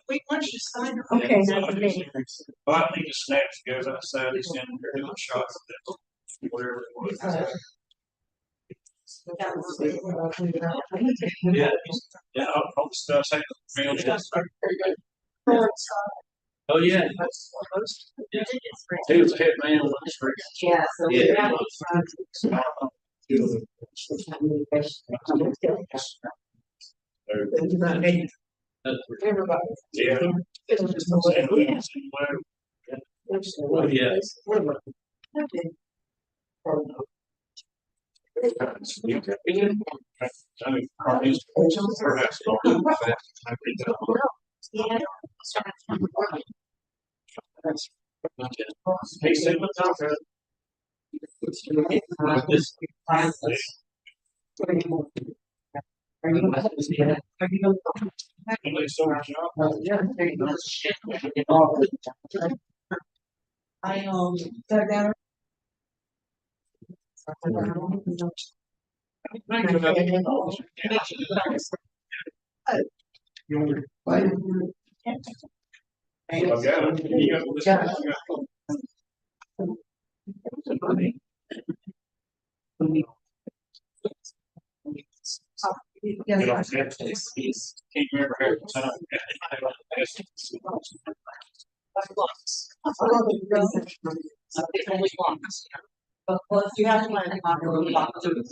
We want you to sign. Okay. Well, I think the snaps goes outside, he's standing there doing shots of this, whatever it was. Yeah, yeah, all the stuff, say, oh, yeah. He was a head man on the street. Yeah, so. Yeah. Everybody. Yeah. Well, yeah. Hey, say what's up, man? Are you I dug out. But plus you have to learn to talk a little about the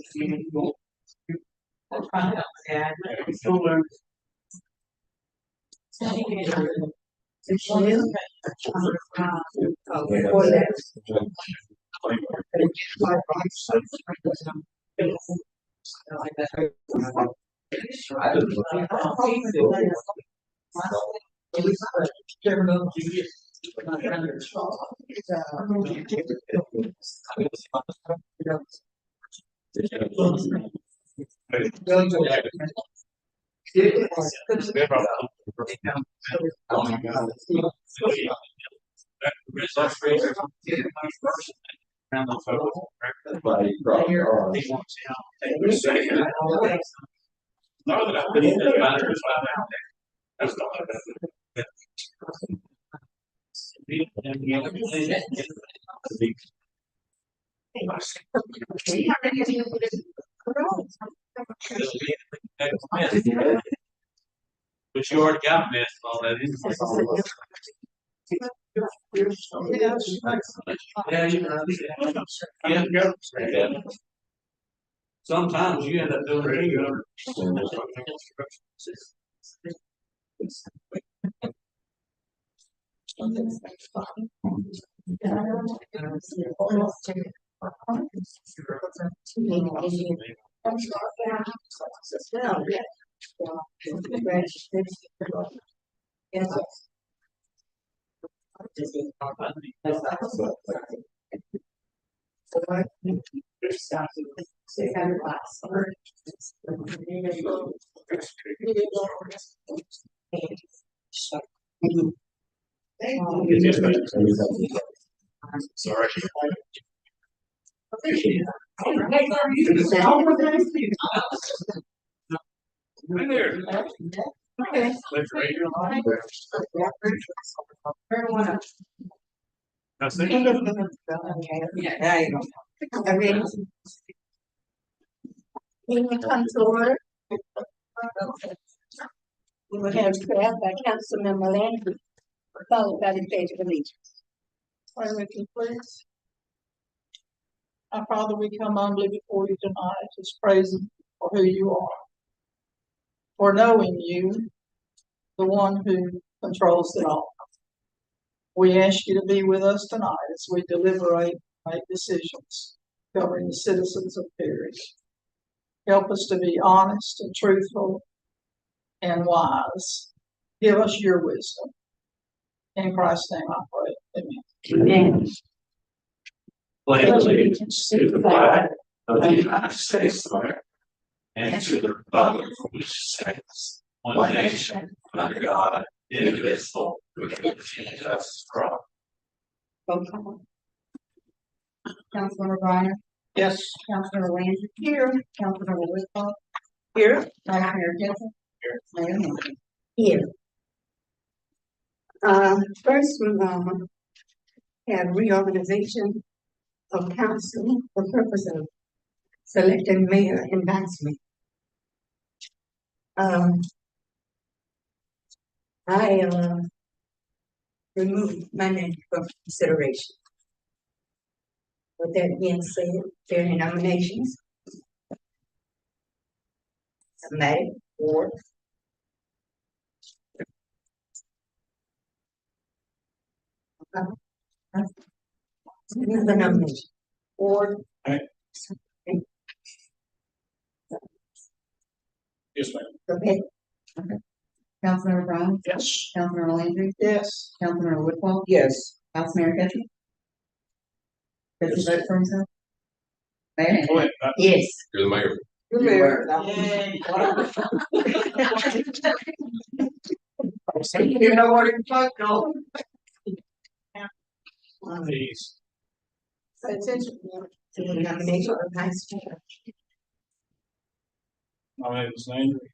But you already got messed all that in. Yeah. Sometimes you end up doing it. Sorry. Meeting comes to order. We will have prayer by Councilmember Landry, followed by the pledge of allegiance. Pray with you, please. Our Father, we come humbly before you tonight, just praising for who you are, for knowing you, the one who controls it all. We ask you to be with us tonight as we deliberate, make decisions covering the citizens of Perry. Help us to be honest and truthful and wise. Give us your wisdom. In Christ's name I pray. Amen. Amen. Pledge allegiance to the flag of the United States of America and to the republic for which it stands, one nation, under God, indivisible, with liberty and justice for all. Councilmember Bryan. Yes. Councilmember Landry. Here. Councilmember Whitlock. Here. Vice Mayor Jensen. Here. Mayor Henry. Here. First, we're gonna have reorganization of council for purpose of selecting mayor and vice mayor. I removed my name from consideration. With that being said, there are any nominations? Somebody, or another nomination, or Yes, ma'am. okay, Councilmember Brown, Yes. Councilmember Landry, Yes. Councilmember Woodhull, yes. Vice Mayor Ketchum. Does he vote for himself? Mayor, Go ahead. Yes. You're the mayor. The mayor. You know what it's like, no? Please. Pay attention. To the nomination of vice chair. Nominate Ms. Landry.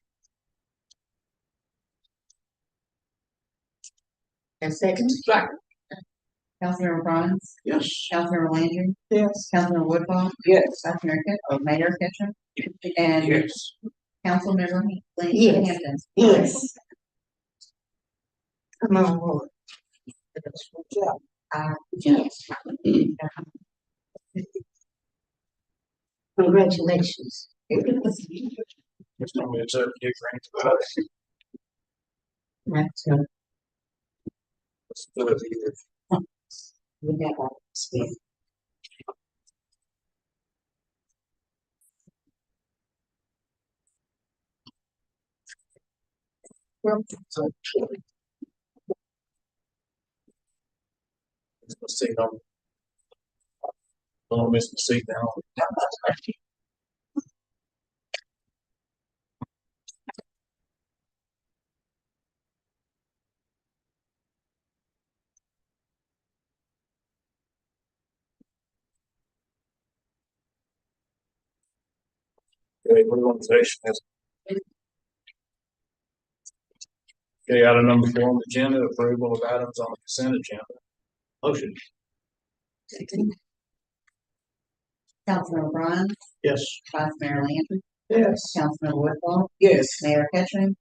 And second? Councilmember Brown, Yes. Councilmember Landry, Yes. Councilmember Woodhull, Yes. Vice Mayor Ketchum, Mayor Ketchum, and Yes. Councilmember Yes. Hampton. Yes. Come on, board. Yes. Congratulations. Just tell me it's a different, but That's let's do it either. we have our space. So. Let's see, don't miss the seat now. Okay, organization has. Okay, item number 4 on the agenda, approval of items on the consent agenda. Motion. Councilmember Brown, Yes. Vice Mayor Landry, Yes. Councilmember Woodhull, Yes. Mayor Ketchum,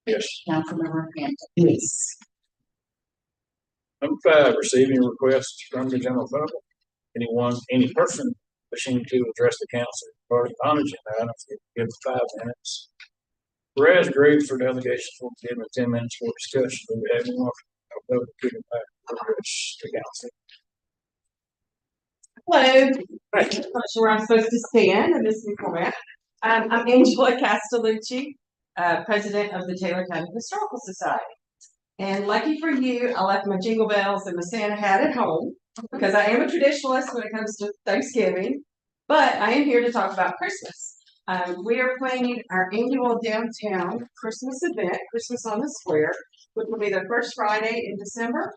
Yes. Councilmember Hampton. Yes. Number 5, receiving requests from the general public. Any person wishing to address the council regarding non-agenda items, give 5 minutes. Whereas groups or delegations will be given 10 minutes for discussion. Do we have anyone? I'll go to the council. Hello, I'm not sure where I'm supposed to stand in this new format. I'm Angela Castellucci, President of the Taylor County Historical Society. And lucky for you, I left my jingle bells and my Santa hat at home because I am a traditionalist when it comes to Thanksgiving, but I am here to talk about Christmas. We are planning our annual downtown Christmas event, Christmas on the Square, which will be the first Friday in December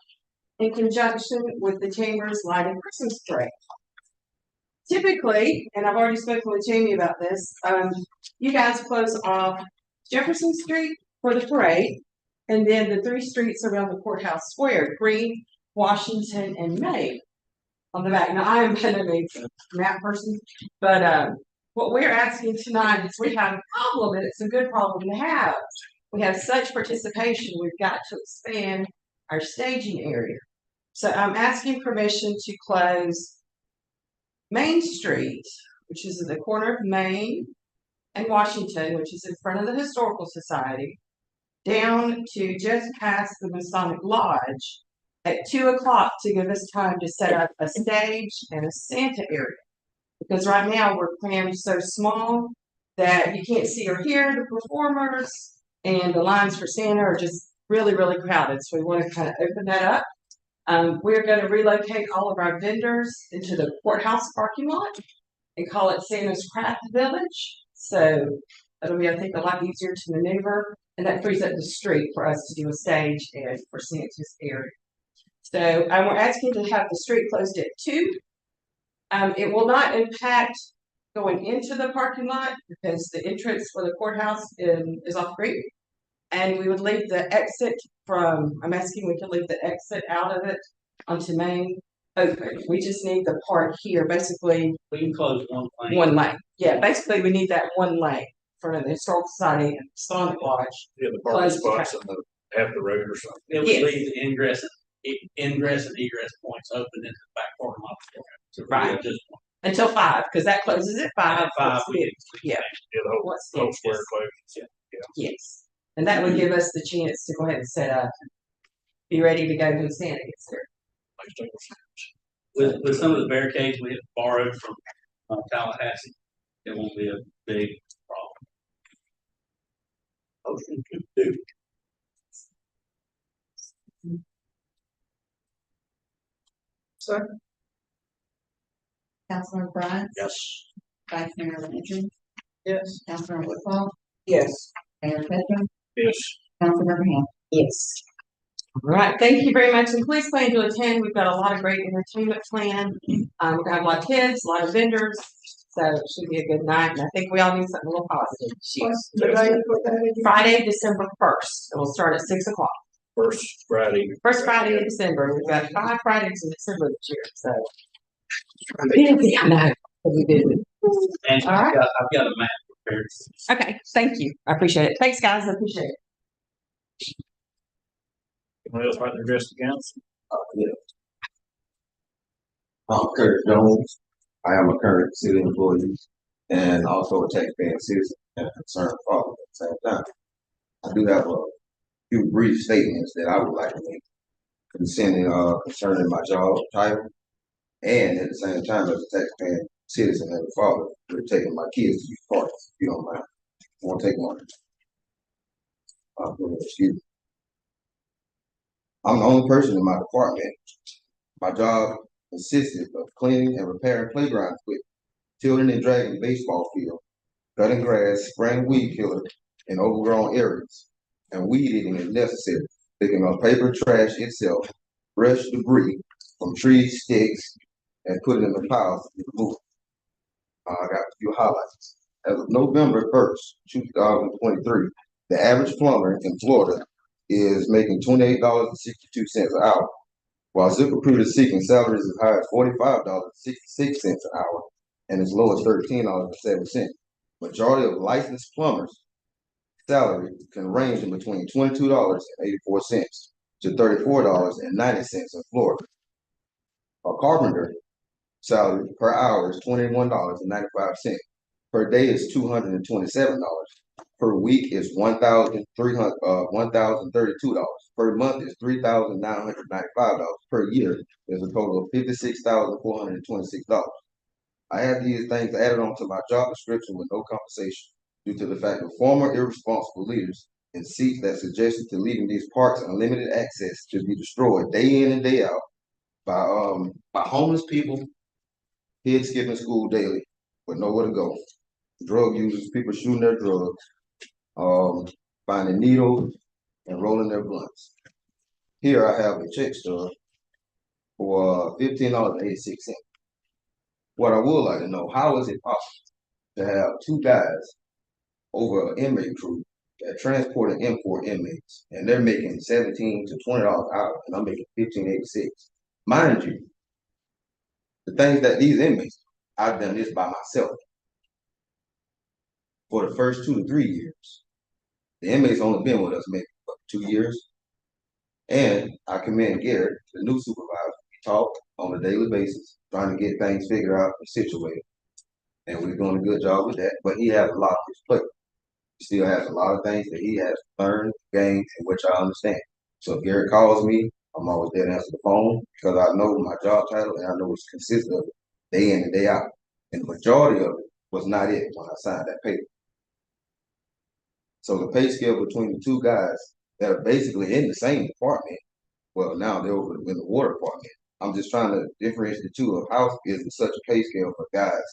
in conjunction with the Chamber's lighted Christmas tree. Typically, and I've already spoken with Jamie about this, you guys close off Jefferson Street for the parade, and then the 3 streets around the courthouse square, Green, Washington, and May on the back. Now, I am kind of a map person, but what we're asking tonight is we have a problem, and it's a good problem to have. We have such participation, we've got to expand our staging area. So I'm asking permission to close Main Street, which is at the corner of Main and Washington, which is in front of the Historical Society, down to just past the Masonic Lodge at 2 o'clock to give us time to set up a stage and a Santa area. Because right now we're crammed so small that you can't see or hear the performers, and the lines for Santa are just really, really crowded. So we want to kind of open that up. We're going to relocate all of our vendors into the courthouse parking lot and call it Santa's Craft Village. So it'll be, I think, a lot easier to maneuver, and that frees up the street for us to do a stage and for Santa's area. So we're asking to have the street closed at 2. It will not impact going into the parking lot because the entrance for the courthouse is off Green. And we would leave the exit I'm asking we can leave the exit out of it onto Main open. We just need the part here, basically We can close one lane. one lane. Yeah, basically we need that one lane for the Historical Society and Sonic Lodge. Yeah, the Close parking the spots on the, half the road or something. It would Yes. leave the ingress and egress points open into the back parking lot. So Right. Just Until 5, because that closes at 5. at 5, we can. Yeah. Yeah, the whole, Once whole the- square closed. Yes. And that would give us the chance to go ahead and set up and be ready to go when Santa gets there. With some of the barricades we have borrowed from Tallahassee, it won't be a big problem. Motion to do. Second. Councilmember Bryant, Yes. Vice Mayor Landry, Yes. Councilmember Whitfall, Yes. Mayor Petra, Yes. Councilmember Ham. Yes. All right, thank you very much, and please plan to attend. We've got a lot of great entertainment planned. We're gonna have a lot of kids, a lot of vendors, so it should be a good night, and I think we all need something a little positive. What's the date for that again? Friday, December 1st, it will start at 6 o'clock. First Friday. First Friday in December, we've got 5 Fridays in December this year, so. Busy, I know, we did. And All right. I've got a map prepared. Okay, thank you, I appreciate it. Thanks, guys, I appreciate it. Anyone else like to address the council? I'm Kurt Jones. I am a current city employee and also a taxpaying citizen and a concerned father at the same time. I do have a few brief statements that I would like to make concerning my job title and at the same time as a taxpaying citizen and a father, we're taking my kids to these parties, if you don't mind. I won't take one. Excuse me. I'm the only person in my department. My job consisted of cleaning and repairing playground equipment, tilting and dragging baseball field, cutting grass, spraying weed killer in overgrown areas, and weed eating if necessary, picking up paper trash itself, brush debris from trees, sticks, and put it in the piles to be removed. I got a few highlights. As of November 1st, 2023, the average plumber in Florida is making $28.62 an hour, while ZipRecruiter is seeking salaries as high as $45.66 an hour and as low as $13.07. Majority of licensed plumbers' salary can range in between $22.84 to $34.90 in Florida. A carpenter salary per hour is $21.95. Per day is $227. Per week is $1,032. Per month is $3,995. Per year is a total of $56,426. I have these things added onto my job description with no compensation due to the fact of former irresponsible leaders in seats that suggested to leaving these parks unlimited access to be destroyed day in and day out by homeless people, kids skipping school daily with nowhere to go, drug users, people shooting their drugs, finding needles and rolling their blunts. Here I have a check stub for $15.86. What I would like to know, how is it possible to have two guys over an inmate crew that transport and import inmates, and they're making $17 to $20 an hour, and I'm making $15.86. Mind you, the things that these inmates, I've done this by myself for the first 2 to 3 years. The inmates only been with us maybe 2 years. And I commend Garrett, the new supervisor. We talk on a daily basis, trying to get things figured out and situated. And we're doing a good job with that. But he has a lot on his plate. He still has a lot of things that he has learned, gained, and which I understand. So if Garrett calls me, I'm always there to answer the phone because I know my job title and I know it's consistent of it day in and day out. And the majority of it was not it when I signed that paper. So the pay scale between the two guys that are basically in the same department, well, now they're over in the water department. I'm just trying to differentiate the two of how is it such a pay scale for guys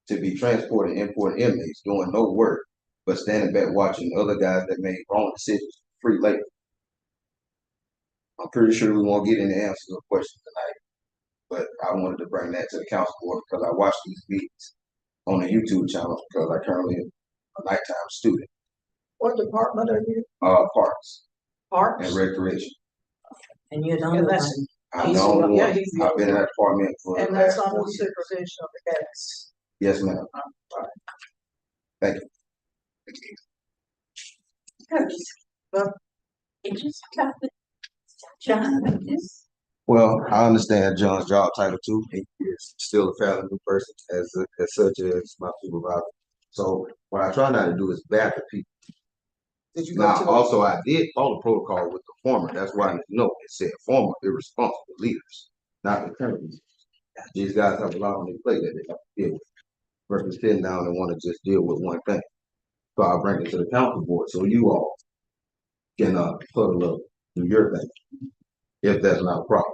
to be transporting, importing inmates, doing no work, but standing back watching other guys that made wrong decisions, free labor. I'm pretty sure we won't get any answers to the question tonight, but I wanted to bring that to the council board because I watch these meetings on the YouTube channel because I currently am a nighttime student. What department are you? Parks Parks? and Recreation. And you're the And only that's- one. I'm He's the the only one- yeah, one. he's the I've been in only that department for the And that's last under 4 the years. supervision of the cats. Yes, ma'am. It just got the John, this, Well, I understand John's job title too. He is still a fairly new person as such as my supervisor. So what I try not to do is bad the people. Did you go Now, to? also I did follow protocol with the former. That's why I need to know. It said former irresponsible leaders, not the current leaders. These guys have a lot on their plate that they have to deal with. Versus sitting down and want to just deal with one thing. So I'll bring it to the council board so you all can huddle up, do your thing. If that's not a problem.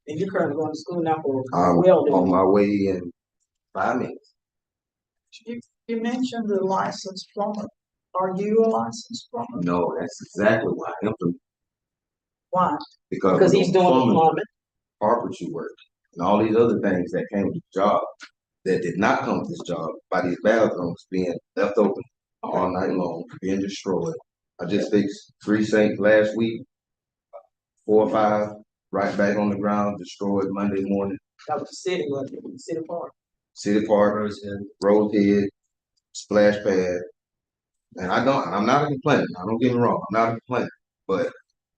And you're currently going to school now for I'm welding. on my way in 5 minutes. You mentioned the licensed plumber. Are you a licensed plumber? No, that's exactly why I implement. Why? Because he's doing the plumbing. carpentry work and all these other things that came with the job that did not come with this job by these bathrooms being left open all night long, being destroyed. I just fixed 3 sinks last week, 4 or 5 right back on the ground, destroyed Monday morning. That was the city, wasn't it? The city park. City Park, Rosehead, Splash Pad. And I'm not a complainer. Now, don't get me wrong, I'm not a complainer. But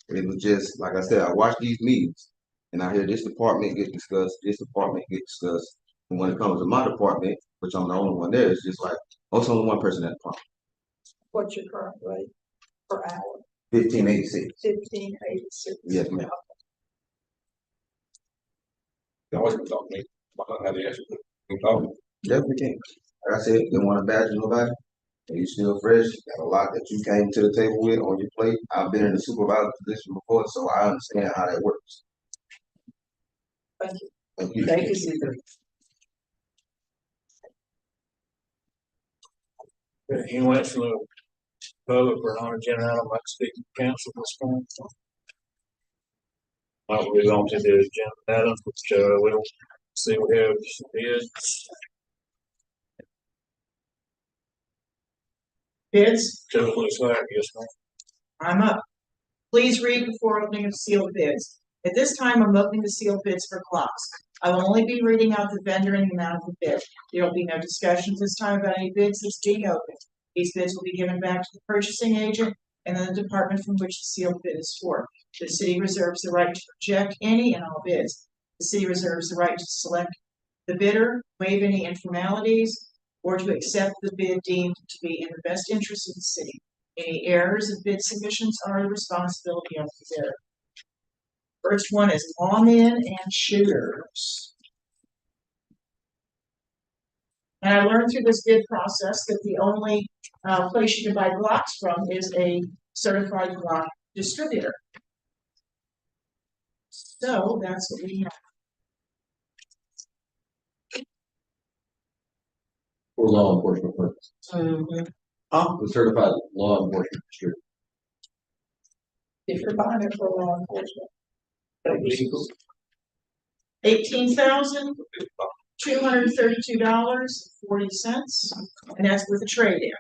it was just, like I said, I watch these meetings and I hear this department get discussed, this department get discussed. And when it comes to my department, which I'm the only one there, it's just like, oh, it's only one person at the department. What's your current rate per hour? 1586. 1586. Yes, ma'am. You always gonna talk to me. Why not have the answer? You can talk. Definitely can. Like I said, didn't want to badger nobody. And you still fresh, got a lot that you came to the table with on your plate. I've been in the supervisor position before, so I understand how that works. Thank you. Thank you. Thank you, Caesar. Anyone else from the public or non-agenda item like to speak to council at this point? I'll move on to the agenda items, which we'll see we have some bids. Bids, So it looks like, yes, ma'am. I'm up. Please read before opening of sealed bids. At this time, I'm opening the sealed bids for clocks. I will only be reading out the vendor and the amount of the bid. There will be no discussions this time about any bids that's being opened. These bids will be given back to the purchasing agent and then the department from which the sealed bid is for. The city reserves the right to reject any and all bids. The city reserves the right to select the bidder, waive any informalities, or to accept the bid deemed to be in the best interest of the city. Any errors of bid submissions are the responsibility of the bidder. First one is Lawmen and Shooters. And I learned through this bid process that the only place you can buy Glocks from is a certified Glock distributor. So that's what we have. For law enforcement purposes. The certified law enforcement distributor. If you're buying it for law enforcement. $18,232.40, and that's with a trade-in.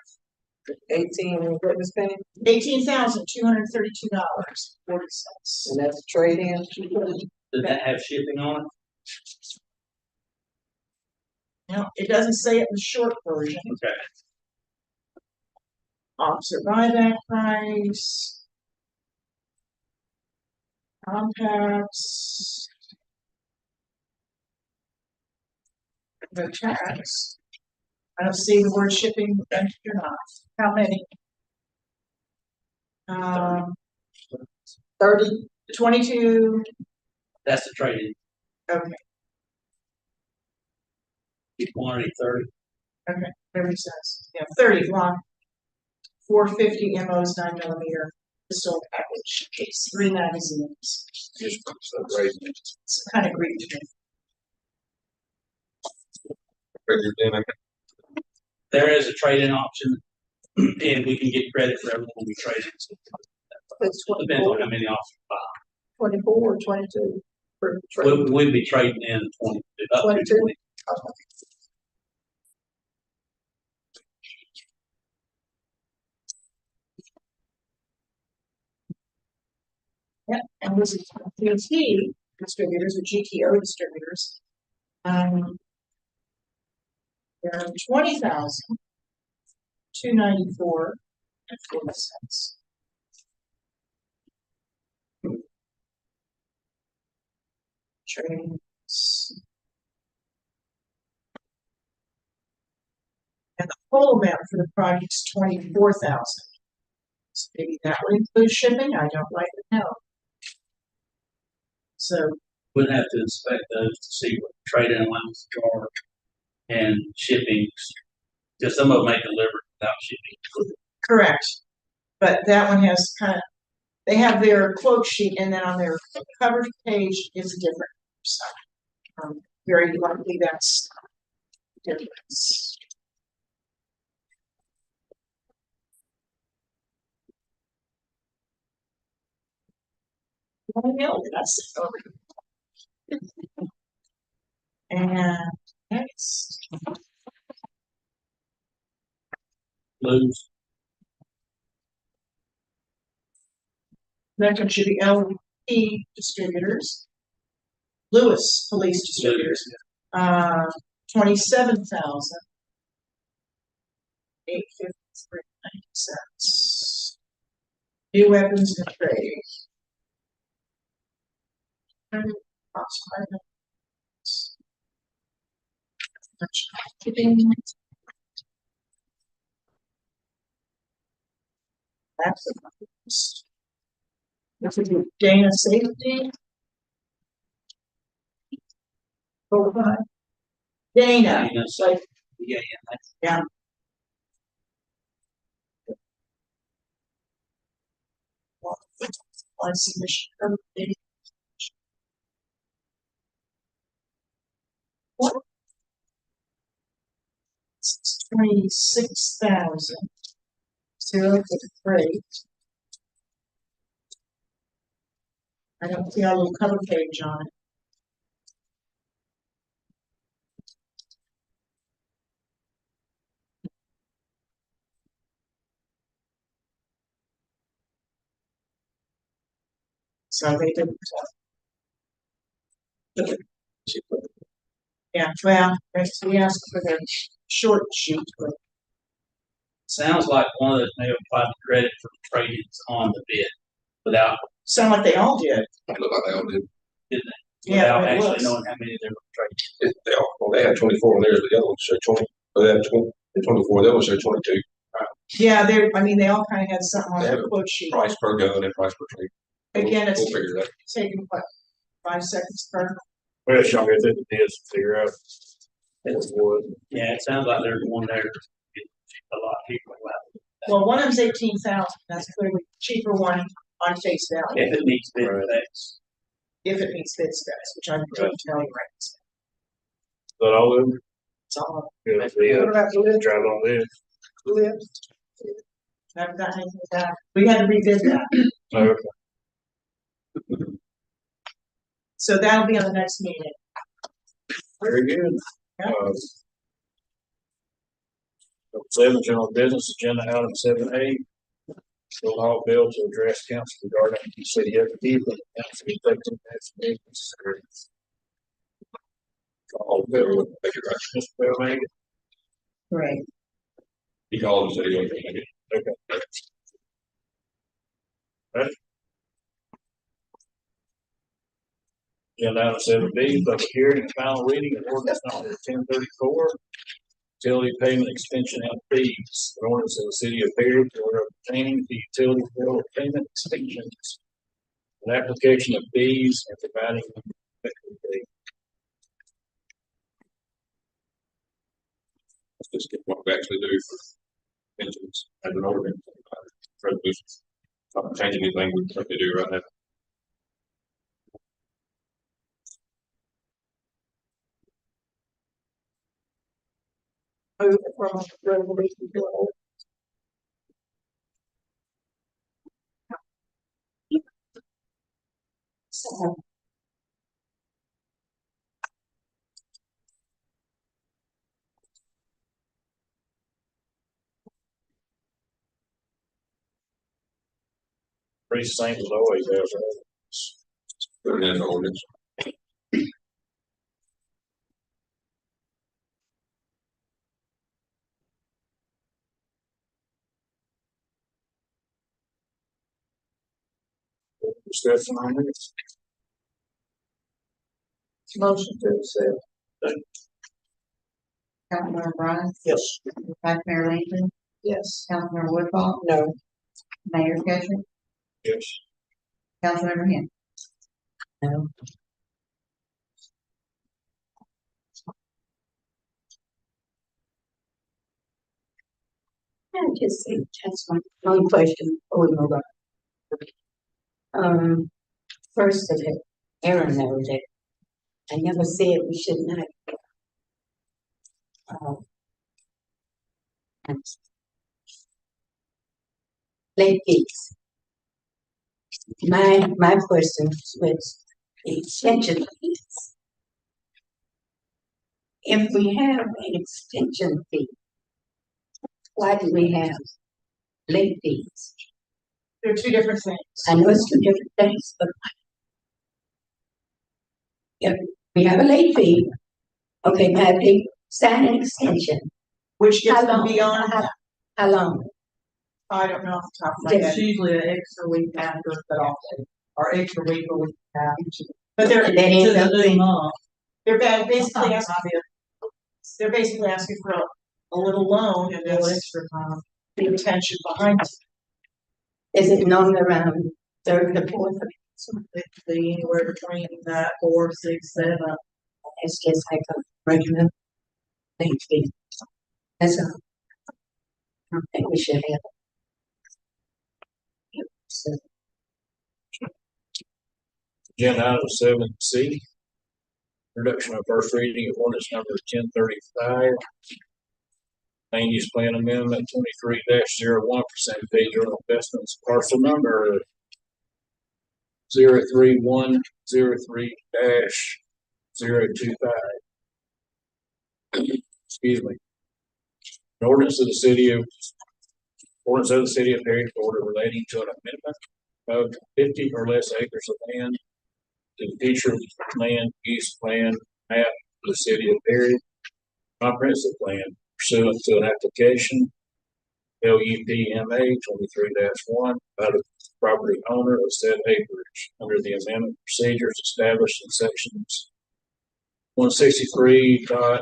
18, and what was paying? $18,232.40. And that's a trade-in. Does that have shipping on it? Now, it doesn't say it in the short version. Okay. Officer buyback price. Compacts. The tax. I don't see the word shipping mentioned or not. How many? 30, 22, That's the trade-in. okay, Quantity 30. whatever it says, yeah, 30 Glock, 450 MOs 9mm pistol package, case, 3 magazines. Just raising it. It's kind of Greek to me. There is a trade-in option, and we can get credit for everyone we trade in. It's Depends on how many officers buy. 24 or 22 for trade. We'd be trading in 20, up to 22? 20. Yep, and this is GT distributors or GTO distributors. There are 20,294.40. Trains. And the whole amount for the project is 24,000. So maybe that would include shipping, I don't rightly know. So, We'd have to inspect those to see what trade-in allowance charge and shipping. Because some of them may deliver without shipping. correct, but that one has kind of, they have their quote sheet and then on their cover page is different. So, very likely that's the difference. I know that's over. And next, Lose. next one should be LP distributors. Lewis Police Distributors, 27,853.90. New weapons and trade. Shipping. That's the numbers. This is Dana Safety. Hold on. Dana, Dana's like, Yeah, yeah. On submission. What? 26,000. Zero for the freight. I don't see our little cover page on it. So they didn't. Yeah, well, we asked for the short sheet, but sounds like one of those may have applied the credit for the trade-ins on the bid without, sound like they all did. Look like they all did. Yeah, without it actually was. knowing how many they were trading. They all, well, they had 24 on theirs, but the other ones showed 20. But they had 20, and 24, the other ones showed 22. Yeah, they're, I mean, they all kind of had something on They have their a quote sheet. Price per gun and price per trade. Again, it's We'll figure it out. taking what, 5 seconds per? Well, y'all get through the bids and figure out. It's wood. Yeah, it sounds like there's one there a lot cheaper. Well, one of them's 18,000, that's clearly cheaper one on face value, If it meets bid specs. if it meets bid specs, which I couldn't tell you right. But all of them, It's all. yeah, What about the lift? drive on this. Lift? Haven't got anything with that. We had to rebid that, Okay, so that'll be on the next meeting. very good. Yeah. Seven, general business, agenda item 7A. Bill Hall bill to address council regarding the city upkeep and council effective next meeting. All bill, thank you, Mr. Bill, make it. Great. He called and said he wasn't gonna make it. Okay. Right. Agenda item 7B, public hearing and final reading of ordinance number 1034. Utility payment extension and fees. An ordinance of the city of Perry, order obtaining the utility bill payment extensions. An application of fees and providing an effective date. Let's just get what we actually do for pensions as an ordinance. Resolutions. Not changing anything with what they do right now. Move from resolution to order. So, Pretty same as always, right? Put it in ordinance. Discussion on this? Motion to accept. Councilmember Brian, Yes. Vice Mayor Lincoln, Yes. Councilmember Woodball, No. Mayor Fisher, Yes. Councilmember Hen. No. I just say, that's one question, before we move on. First of it, Aaron knows it. I never said we should not. uh, Late fees. My question was the extension fees. If we have an extension fee, why do we have late fees? They're two different things. I know it's two different things, but if we have a late fee, okay, now if they sign an extension, Which gets how them long? beyond that. How long? I don't know off the top of my Yes. head. It's usually an extra week after the off day, or extra week or week after. But they're, And that ends up being, they're basically Sometimes asking, they're basically asking for a little loan and a little there's extra time. the retention behind it. is it normally around third or fourth? It could be anywhere between that 4, 6, 7. It's just like a regular late fee. That's all. I don't think we should have. It. So, Agenda item 7C. Introduction of first reading of ordinance number 1035. Land use plan amendment 23-01% federal investments parcel number 03103-025. Excuse me. An ordinance of the city of Perry, Florida relating to an amendment of 50 or less acres of land to the future land use plan map of the city of Perry, comprehensive plan pursuant to an application LUPMA 23-1 by the property owner of said acreage under the amendment procedures established in sections 163.3161,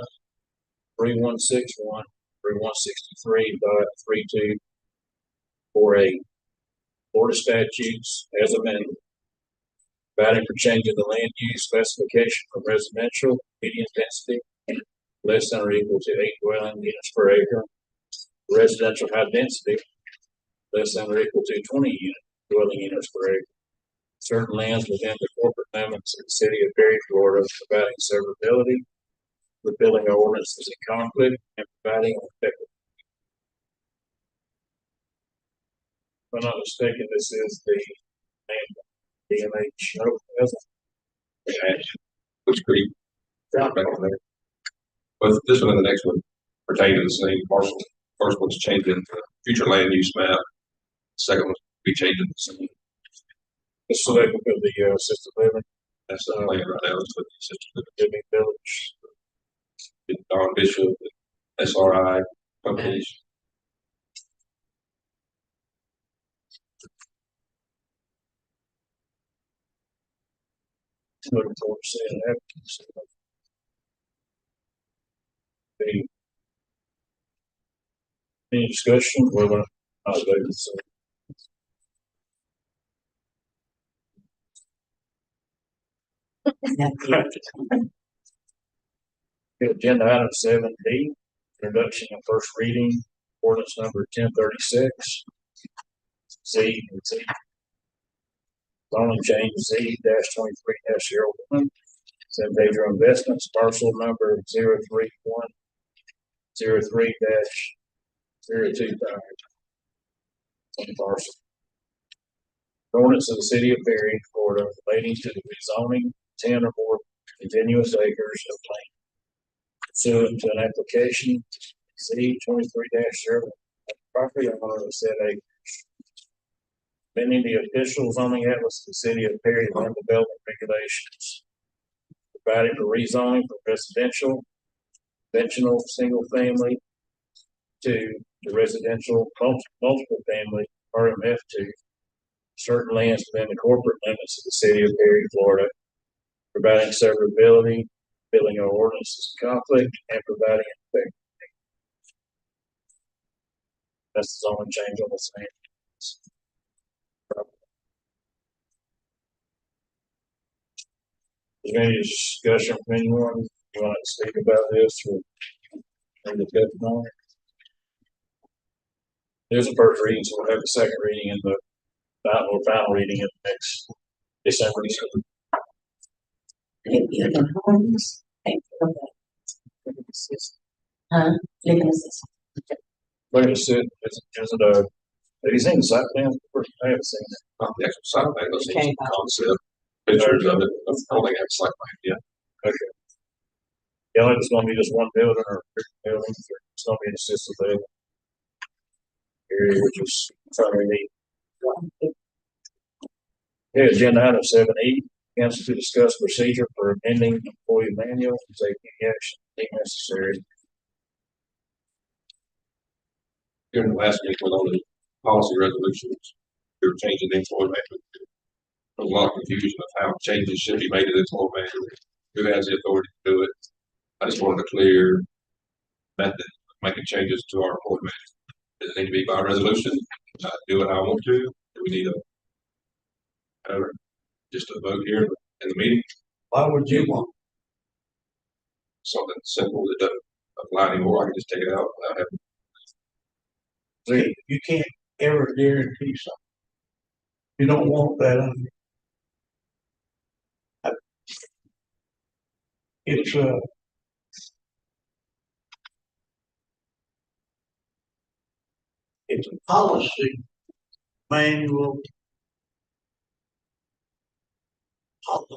3163.3248, Florida statutes as amended, providing for changing the land use specification from residential median density less than or equal to 8 dwelling units per acre, residential high density less than or equal to 20 dwelling units per acre. Certain lands within the corporate limits of the city of Perry, Florida, providing severability, repealing ordinances in conflict, and providing on effective. If I'm not mistaken, this is the DMH. Oh, Which Creek. Back on there. But this one and the next one pertain to the same parcel. First one's changing the future land use map. Second one's be changing the same. the select of the assisted living, That's the plan right now. It's with the system. living village. Don Bishop, SRI companies. Looking forward to seeing that. Any discussion? We're gonna, vote, so. Agenda item 7D, introduction and first reading, ordinance number 1036. Z and Z. Zoning change Z-23-01. San Pedro Investments, parcel number 03103-025. On the parcel. Ordinance of the city of Perry, Florida, relating to the rezoning 10 or more continuous acres of land pursuant to an application C 23-0, property owner of said acres amending the official zoning atlas of the city of Perry land development regulations. Providing for rezoning for residential, conventional, single family to residential, multiple family, RMF2, certain lands within the corporate limits of the city of Perry, Florida, providing severability, filling our ordinances in conflict, and providing effect. That's the only change on the same. Is there any discussion from anyone? You want to speak about this or bring the fifth on? There's a first reading, so we'll have a second reading in the final reading in the next December. Living assistance. Wait a second, is it a, have you seen the site plan? I haven't seen it. Not the actual site plan, those Okay. concept, pictures of it, I don't think it's site plan, yeah. Okay. Yeah, like it's gonna be just one building or buildings, or it's gonna be an assisted living area, which is very neat. Okay, agenda item 7E, council to discuss procedure for amending employee manual and take any action if necessary. During the last meeting with all the policy resolutions, we were changing the employee manual. There was a lot of confusion of how changes should be made to the employee manual, who has the authority to do it. I just wanted a clear method of making changes to our employee manual. Does it need to be by resolution? Can I do it how I want to? Do we need just a vote here in the meeting? Why would you want? Something simple that doesn't apply anymore. I can just take it out without having. See, you can't ever guarantee something. You don't want that on you. It's a policy manual. Policy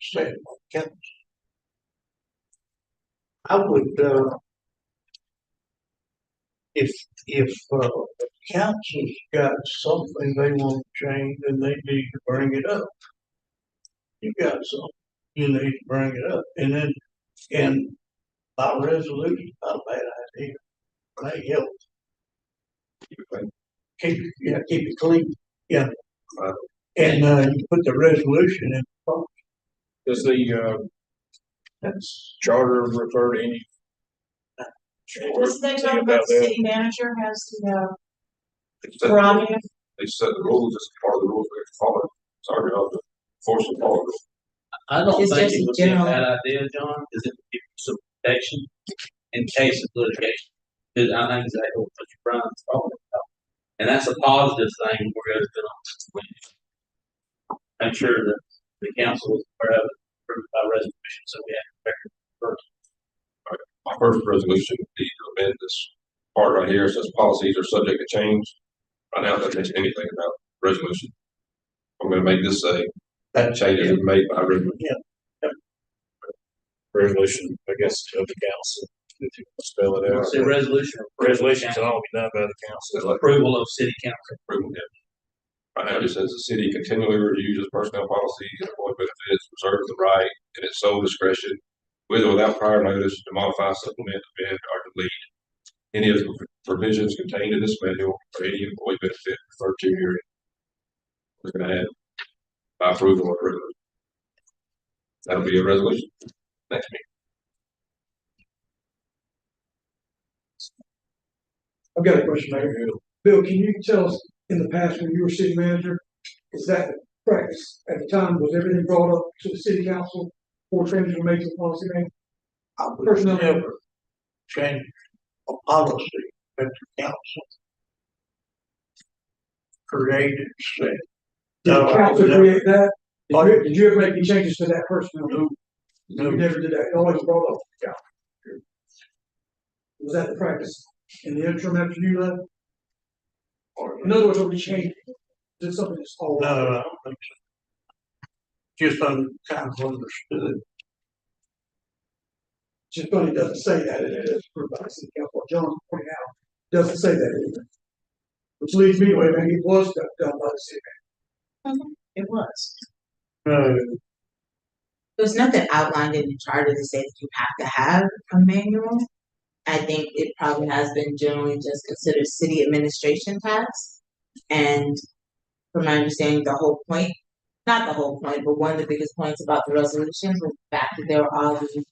statement, council. I would, if the council's got something they want to change, then they need to bring it up. You got something, you need to bring it up, and then, and by resolution, not a bad idea. May help. Keep it clean, yeah. And, you put the resolution in. Does the, that's charter refer to any? This thing about the city manager has the They set prerogative. the rules as part of the rules we have to follow. Sorry, I'll just force the follow. I don't It's think just it a would be a general- bad idea, John, is it give you some protection in case of litigation. Cause I know exactly what Mr. Brown's talking about. And that's a positive thing we're gonna do. I'm sure that the council is aware of it, approved by resolution, so we have to prepare it first. My first resolution would be to amend this part right here, says policies are subject to change. Right now, it doesn't mention anything about resolution. I'm gonna make this say that changes are made by resolution. Resolution, I guess, of the council, if you want to spell it out. It's a resolution. Resolutions will all be done by the council. Approval of city council. Approval, yeah. Right now, it just says the city continually reviews its personnel policies and employee benefits, reserves the right in its sole discretion, with or without prior notice, to modify, supplement, amend, or delete any of the provisions contained in this manual or any employee benefit referred to here. We're gonna add by approval or resolution. That'll be a resolution next meeting. I've got a question, Mayor. Bill, can you tell us, in the past, when you were city manager, is that the practice at the time, was everything brought up to the city council before changes were made to the policy manual? I would Personnel. never change a policy that the council created, said. Did No, the I council would never. create that? Did you ever make any changes to that personnel? No. You never did that, it always brought up. Yeah. Was that the practice in the interim after you left? Or, in other words, are we changing? Is it something that's all? No, I don't think so. Just kind of understood. Just funny, it doesn't say that, and it is approved by the city council, what John pointed out, doesn't say that either. Which leads me to, I mean, it was done by the city. It was. There's nothing outlined in the charter that says you have to have a manual. I think it probably has been generally just considered city administration tasks. And from my understanding, the whole point, not the whole point, but one of the biggest points about the resolutions was the fact that there were all these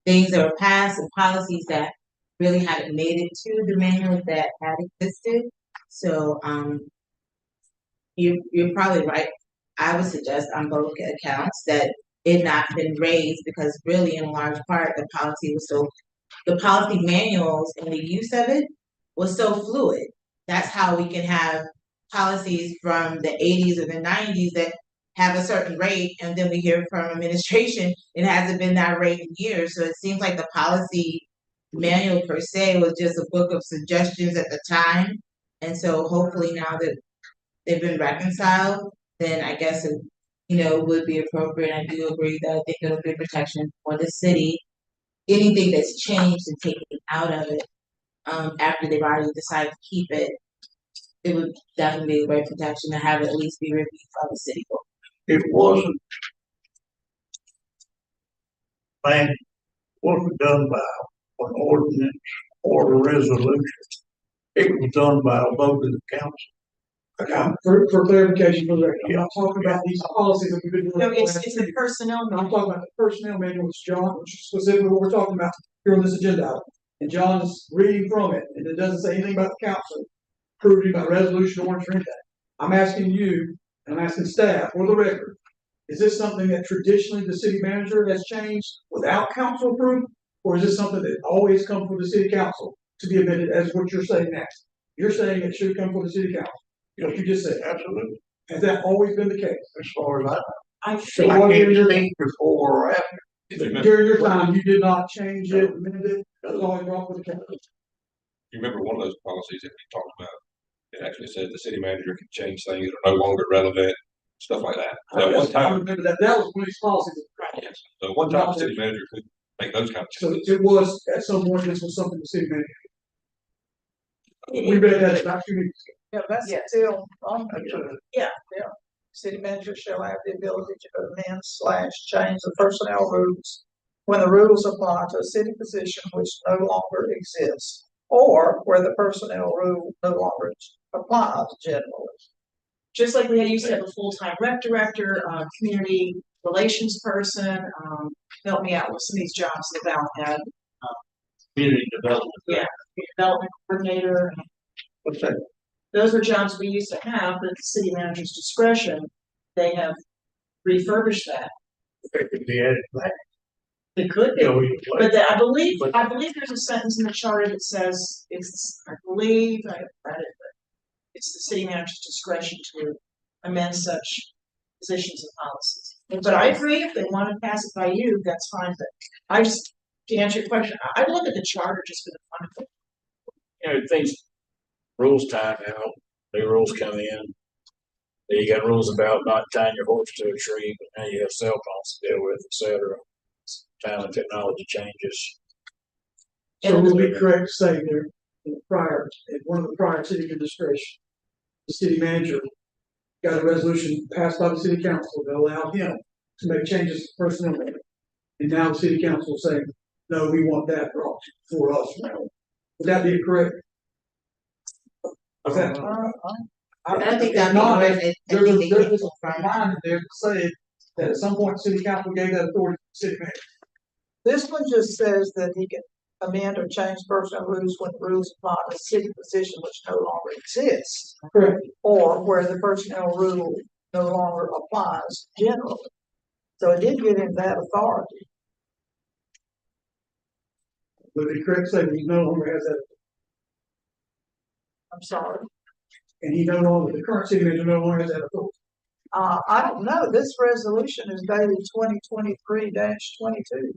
things that were passed and policies that really hadn't made it to the manual that had existed. So, you're probably right. I would suggest on both accounts that it not been raised because really in large part, the policy manuals and the use of it was so fluid. That's how we can have policies from the 80s or the 90s that have a certain rate, and then we hear from administration, it hasn't been that rate in years. So it seems like the policy manual per se was just a book of suggestions at the time. And so hopefully now that they've been reconciled, then I guess it, would be appropriate. I do agree that I think it'll be protection for the city. Anything that's changed and taken out of it, after they've already decided to keep it, it would definitely be a great protection to have it at least be reviewed by the city board. It wasn't done by an ordinance or a resolution. It was done by a vote of the council. For clarification, for the record, I'm not talking about these policies that we've been. No, it's the personnel. I'm talking about the personnel manual, which John, which is specifically what we're talking about here on this agenda item. And John is reading from it, and it doesn't say anything about the council, approving by resolution or anything. I'm asking you, and I'm asking staff, for the record, is this something that traditionally the city manager has changed without council approval? Or is this something that always comes from the city council to be amended, as what you're saying next? You're saying it should come from the city council. What you just said. Absolutely. Has that always been the case? As far as I know. I So think, what can't year- speak before or after. During your time, you did not change it, amend it, that was always brought with the council. You remember one of those policies that we talked about? It actually said the city manager can change things that are no longer relevant, stuff like that. So at one I time, remember that was one of these policies. yes, so at one time, the city manager could make those kind of So changes. it was, at some point, this was something the city manager. We read that about 2 weeks ago. Yeah, that's Yes. still on here. Yeah. City manager shall have the ability to amend/change the personnel rules when the rules apply to a city position which no longer exists, or where the personnel rule no longer applies generally. just like we used to have a full-time rec director, community relations person, help me out with some of these jobs that Val had, Community development. yeah, development coordinator. What's that? Those are jobs we used to have, but at the city manager's discretion, they have refurbished that. It could be added back. It could be, You know, either way. but I believe there's a sentence in the charter that says, I read it, but it's the city manager's discretion to amend such positions and policies. But I agree, if they want to pass it by you, that's fine, but I just, to answer your question, I look at the charter just for the fun of it. Things, rules time out, new rules come in. Then you got rules about not tying your horse to a tree, but now you have cell phones to deal with, et cetera. Time and technology changes. So it would be correct to say there, in one of the prior city administration, the city manager got a resolution passed by the city council that allowed him to make changes to personnel manual. And now the city council is saying, no, we want that brought for us now. Would that be correct? Is that? I think that'd be No, great. I There's think they a get it from- line there to say that at some point, the city council gave that authority to the city manager. This one just says that he can amend or change personnel rules when the rules apply to a city position which no longer exists, Correct. or where the personnel rule no longer applies generally. So it did give him that authority. Would it be correct to say that he no longer has that, I'm sorry. and he no longer, the current city manager no longer has that authority? I don't know. This resolution is dated 2023-22,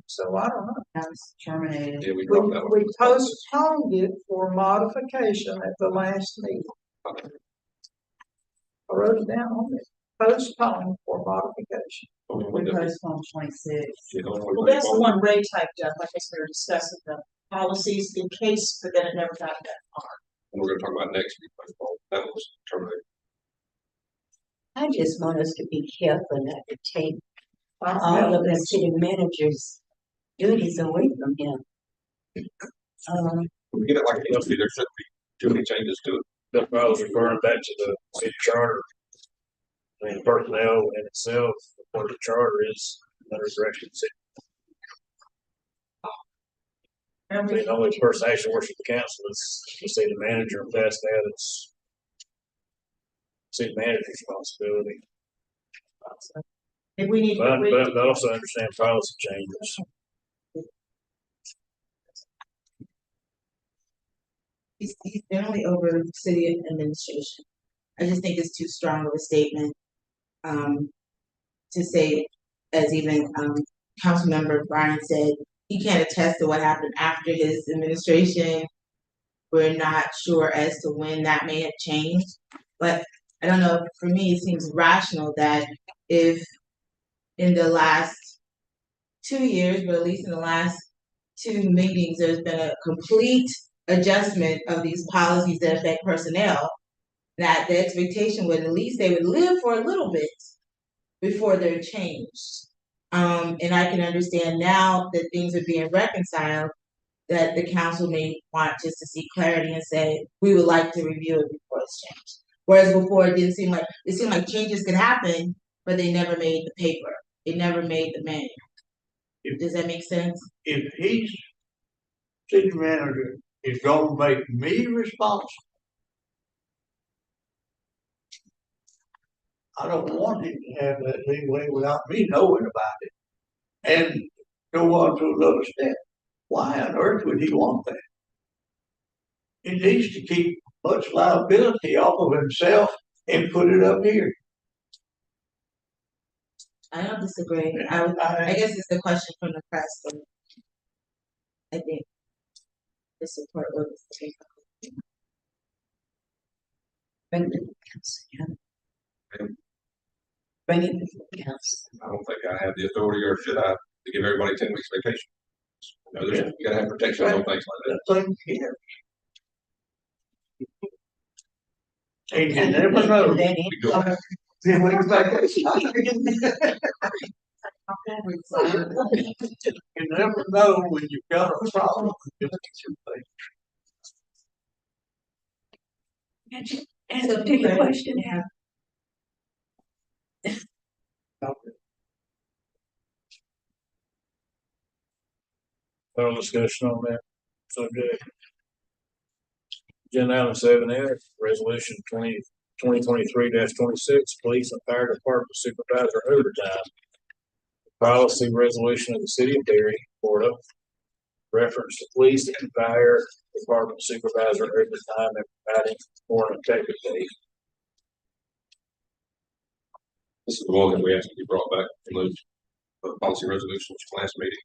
so I don't know. That was terminated. Yeah, we dropped that one. We postponed it for modification at the last meeting. I wrote it down on it. Postponed for modification. We postponed 26. Well, that's the one Ray typed up, like I said, we were discussing the policies in case, but then it never got that far. we're gonna talk about next week, baseball, that was terminated. I just want us to be careful not to take all of the city manager's duties away from him. We get it like it must be, there shouldn't be too many changes to it. That's why I was referring back to the city charter. I mean, personnel in itself, part of the charter is under direction of the city. I mean, the only person actually works for the council is the city manager, and past that, it's city manager's responsibility. If we need. But I also understand policy changes. He's generally over city administration. I just think it's too strong of a statement, to say, as even, Councilmember Brian said, he can't attest to what happened after his administration. We're not sure as to when that may have changed, but I don't know, for me, it seems rational that if in the last 2 years, but at least in the last 2 meetings, there's been a complete adjustment of these policies that affect personnel, that the expectation would at least they would live for a little bit before they're changed. And I can understand now that things are being reconciled, that the council may want just to see clarity and say, we would like to review it before it's changed. Whereas before it seemed like changes could happen, but they never made the paper. It never made the manual. Does that make sense? If he's city manager, is gonna make me responsible. I don't want him to have that leeway without me knowing about it. And go on to another step. Why on earth would he want that? He needs to keep much liability off of himself and put it up here. I don't disagree. I guess it's the question from the press. So I think the support will be. Bring it to the council, yeah. Bring it to the council. I don't think I have the authority, or should I, to give everybody 10 weeks vacation. You know, you gotta have protection on things like that. That thing here. And you never know. We go. 10 weeks vacation. You never know when you've got a problem. Answer to your question, yeah. Final discussion on that subject. Agenda item 7F, resolution 2023-26, police and fire department supervisor overtime. Policy resolution of the city of Berry, Florida. Reference to police and fire department supervisor overtime and providing for an effective date. This is the one that we asked to be brought back from the policy resolutions last meeting.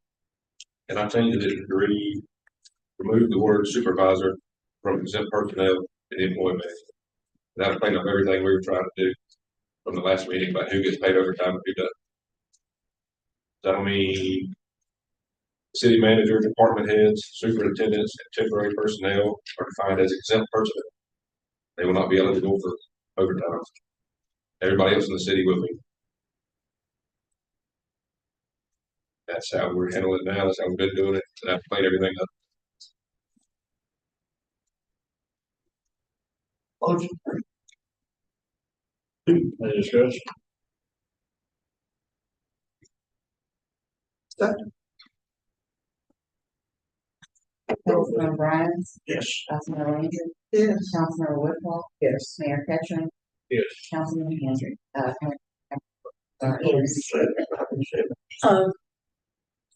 And I changed it to remove the word supervisor from exempt personnel and employee management. That'll clean up everything we were trying to do from the last meeting about who gets paid overtime and who doesn't. That'll mean city manager, department heads, superintendents, and temporary personnel are defined as exempt personnel. They will not be eligible for overtime. Everybody else in the city will be. That's how we're handling it now. That's how we've been doing it. And I've cleaned everything up. Motion. Any discussion? Councilmember Brian, Yes. Councilmember Ranger, Yes. Councilmember Whitmore, yes, Mayor Ketchum, Yes. Councilman Hendrick,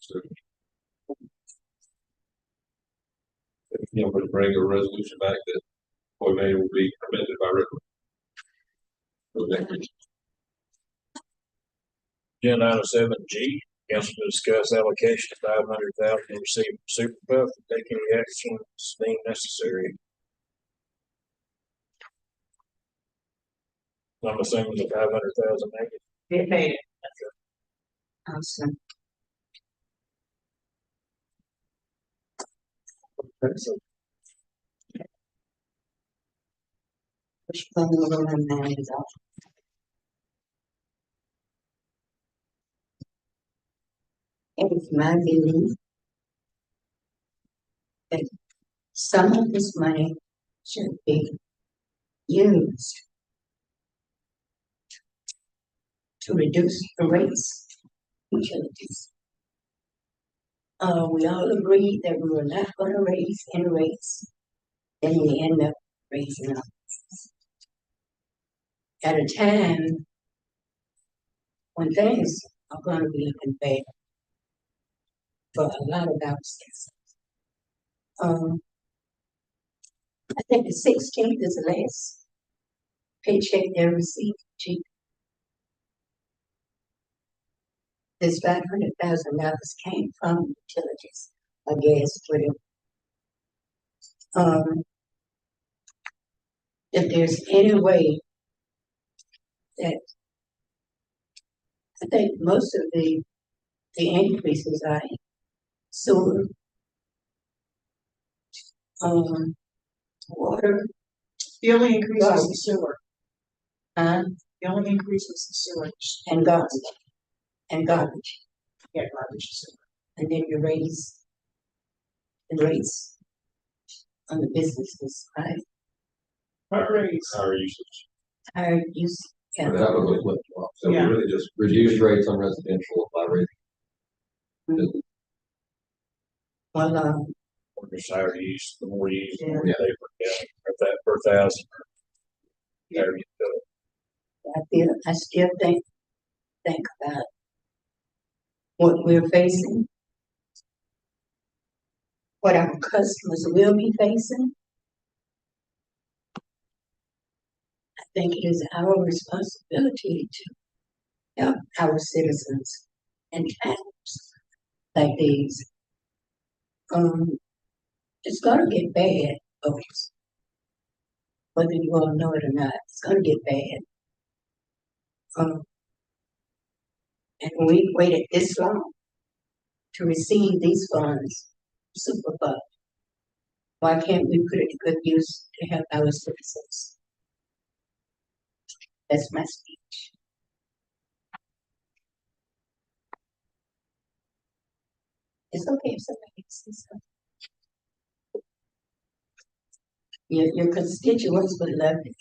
So, you know, but bring a resolution back that employee manual will be amended by reference. Agenda item 7G, council to discuss allocation of $500,000 to receive super puff and take any actions deemed necessary. I'm assuming the 500,000 maybe. It made it. Awesome. Which one of my mind is off. It is my belief that some of this money should be used to reduce the rates of utilities. We all agreed that we were not gonna raise any rates, and we end up raising them. At a time when things are gonna be looking bad for a lot of our citizens. I think the 16th is the last paycheck they received. This $500,000 came from utilities, I guess, for them. If there's any way that I think most of the increases are in sewer, water, The only increase was the sewer. uh, The only increase was the sewage. and garbage, Yeah, garbage and sewer. and then you raise the rates on the businesses, right? Higher usage. Higher use, yeah. That was a flip flop. So we Yeah. really just reduce rates on residential by raising. Well, Or just higher use, the more you use, the more Yeah. you pay per that per thousand. Higher you go. I still think about what we're facing, what our customers will be facing. I think it is our responsibility to help our citizens in times like these. It's gonna get bad, folks. Whether you all know it or not, it's gonna get bad. And we waited this long to receive these funds, super fund. Why can't we put it to good use to help our citizens? That's my speech. It's okay if somebody says something. Your constituents would love it.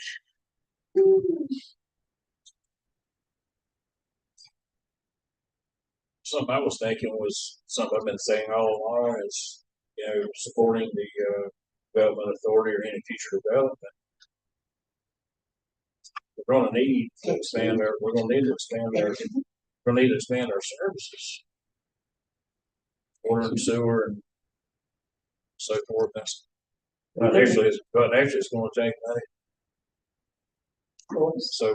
Something I was thinking was, something I've been saying all along is, supporting the, development authority or any future development. We're gonna need to expand we're gonna need to expand our services. Water and sewer and so forth, but actually it's gonna take money. So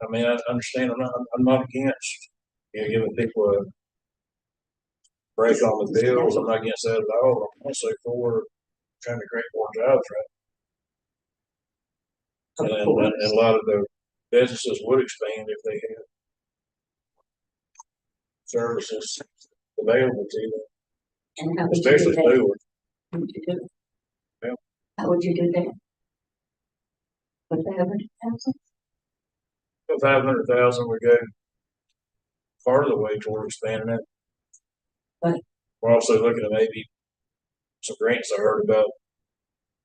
I understand, I'm not against, giving people a break on the bills, I'm not against that at all, I'm also for trying to create more jobs, right? And a lot of the businesses would expand if they had services available to them, And how would you do especially that? sewer. How would you do it? Yeah. How would you do that? With $500,000? 500,000 would go part of the way toward expanding it. Right. We're also looking at maybe some grants I heard about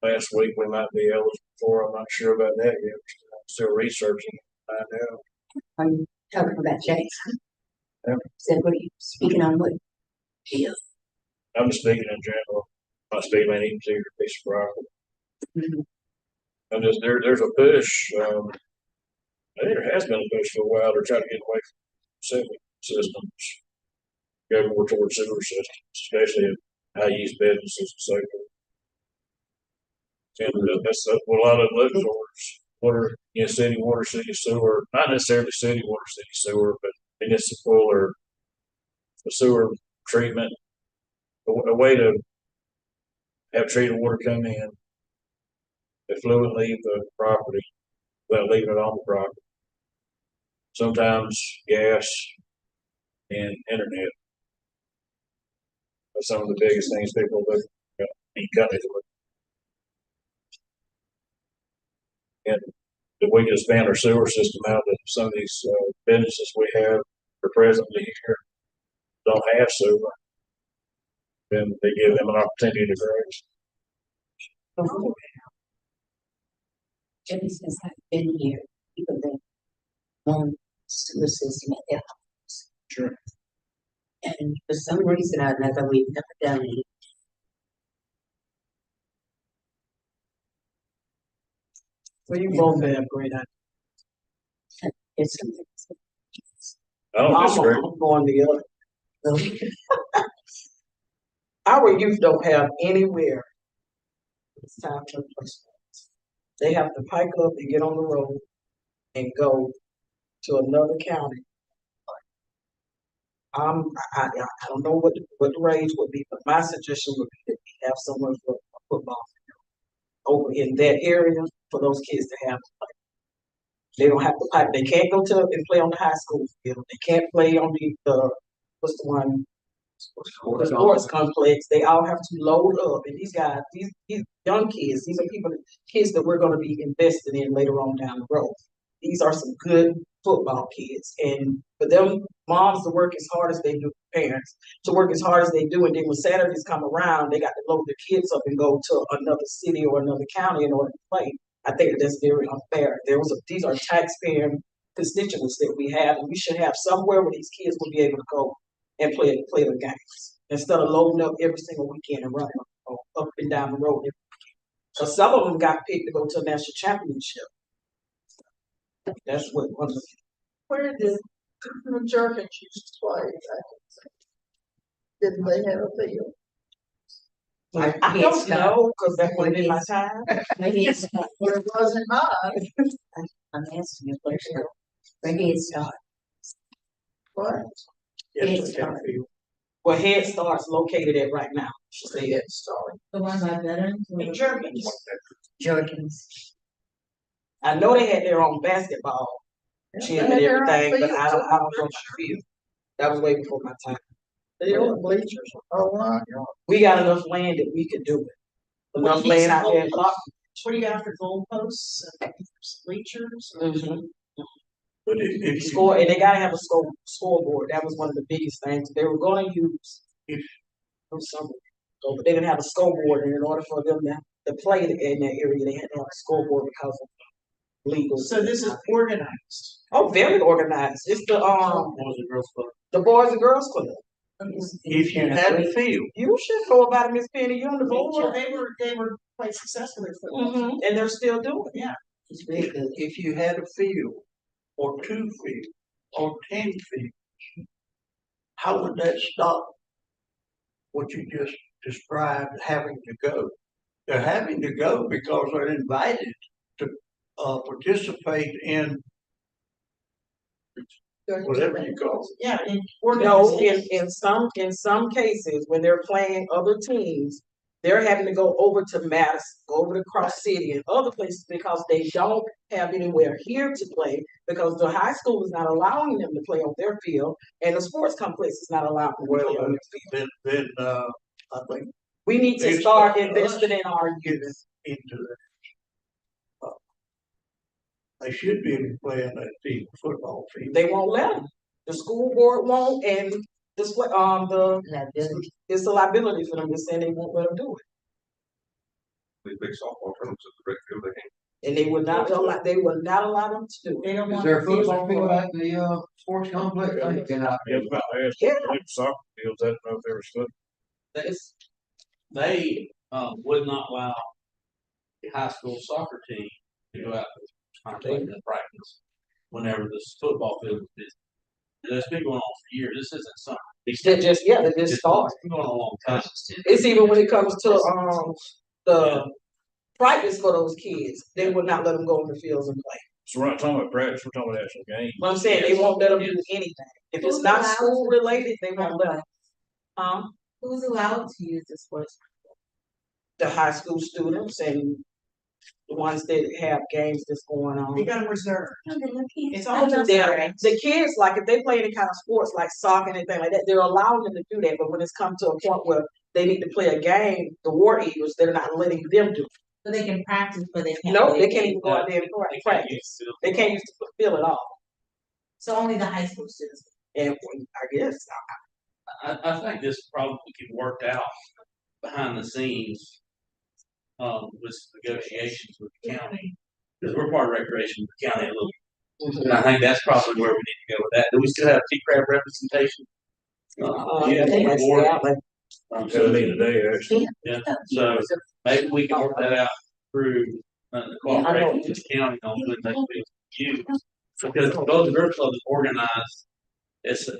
last week we might be eligible for. I'm not sure about that yet. I'm still researching to find out. I'm talking about Jackson. Yeah. Said, what are you speaking on what? Yeah. I'm just speaking in general. I'm not speaking on any particular piece of property. There's a push, I think there has been a push for a while to try to get away from septic systems. Go more towards sewer systems, especially in high-use businesses and so forth. And that's what a lot of them look towards. Water, city water, city sewer, not necessarily city water, city sewer, but municipal or the sewer treatment. A way to have treated water come in, effluent leave the property without leaving it on the property. Sometimes gas and internet are some of the biggest things people look at in companies. And if we could expand our sewer system out to some of these, businesses we have are presently here, don't have sewer, then they give them an opportunity to grow. Ever since I've been here, people that want sewer system at their house. Sure. And for some reason or another, we've never done it. Well, you both have great ideas. It's something. I don't disagree. I'm going the other. Our youth don't have anywhere. It's time for play sports. They have to pike up and get on the road and go to another county. I don't know what the range would be, but my suggestion would be that we have somewhere for a football field over in that area for those kids to have to play. They don't have to pipe. They can't go to and play on the high school field. They can't play on the what's the one? The sports complex. They all have to load up. And these guys, these young kids, these are kids that we're going to be investing in later on down the road. These are some good football kids. And for them moms to work as hard as they do, parents to work as hard as they do, and then when Saturdays come around, they got to load their kids up and go to another city or another county in order to play. I think that's very unfair. These are taxpayer constituents that we have, and we should have somewhere where these kids will be able to go and play the games instead of loading up every single weekend and running up and down the road. Because some of them got picked to go to a national championship. That's what one of the. Where did the Jerkins used to play? Didn't they have a field? I don't know, because that wasn't in my time. Maybe it's not. Well, it wasn't mine. I'm asking you a question. Where did it start? What? Head Start. Well, Head Start's located at right now. She said Head Start. The one by veterans. In Jerkins. Jerkins. I know they had their own basketball gym and everything, but I don't know the field. That was way before my time. They were bleachers. Oh, my God. We got enough land that we could do it. Enough land out there in Lock. What do you got for goalposts and bleachers? But if you, Score, and they gotta have a scoreboard. That was one of the biggest things. They were gonna use something. But they didn't have a scoreboard, and in order for them to play in that area, they had to have a scoreboard because of legal. So this is organized. Oh, very organized. It's the Boys and Girls Club. the Boys and Girls Club. if you had a field, You should know about it, Miss Penny. You're on the Well, board. they were quite successful at football. And they're still doing it. Yeah. It's really good. if you had a field, or 2 fields, or 10 fields, how would that stop what you just described having to go? They're having to go because they're invited to participate in whatever you call it. Yeah, in No, organization. in some cases, when they're playing other teams, they're having to go over to Madison, go over to Cross City and other places because they don't have anywhere here to play because the high school is not allowing them to play on their field and the sports complex is not allowing them to play on their field. Then I think We need to It's start up to investing us. in our youth. into that. They should be able to play on that team football field. They won't let them. The school board won't, and this it's a liability for them to say they won't let them do it. The big softball tournaments at the rec field, they can't. And they will not allow them to do it. They don't Is want. there a the field. football field at the, sports complex? I think cannot. Yeah, about that. Yeah. Soccer fields, I don't know if there was foot. They would not allow the high school soccer team to go out and play in practice whenever this football field was busy. That's been going on for years. This isn't something. They just started. It's been going on a long time. It's even when it comes to the practice for those kids, they will not let them go in the fields and play. So we're not talking about practice, we're talking about actual games. What I'm saying, they won't let them do anything. If it's not school related, they won't let them. Who's allowed to use the sports? The high school students and the ones that have games that's going on. They got them reserved. It's all The kids, like if they play any kind of sports like soccer and anything like that, they're allowing them to do that. But when it's come to a point where they need to play a game, the War Eagles, they're not letting them do it. So they can practice, but they can't. No, play they the can't game. even go out there and They can't practice. use it. They can't use the field at all. So only the high school students. And I guess, I think this probably could work out behind the scenes, with negotiations with the county. Because we're part of recreation, with the county a little. And I think that's probably where we need to go with that. Do we still have T-Crab representation? I think that's the outlet. Got a meeting today, actually. Yeah, so maybe we can work that out through, the cooperation with the county on when they can use. Because those girl clubs organized, it's a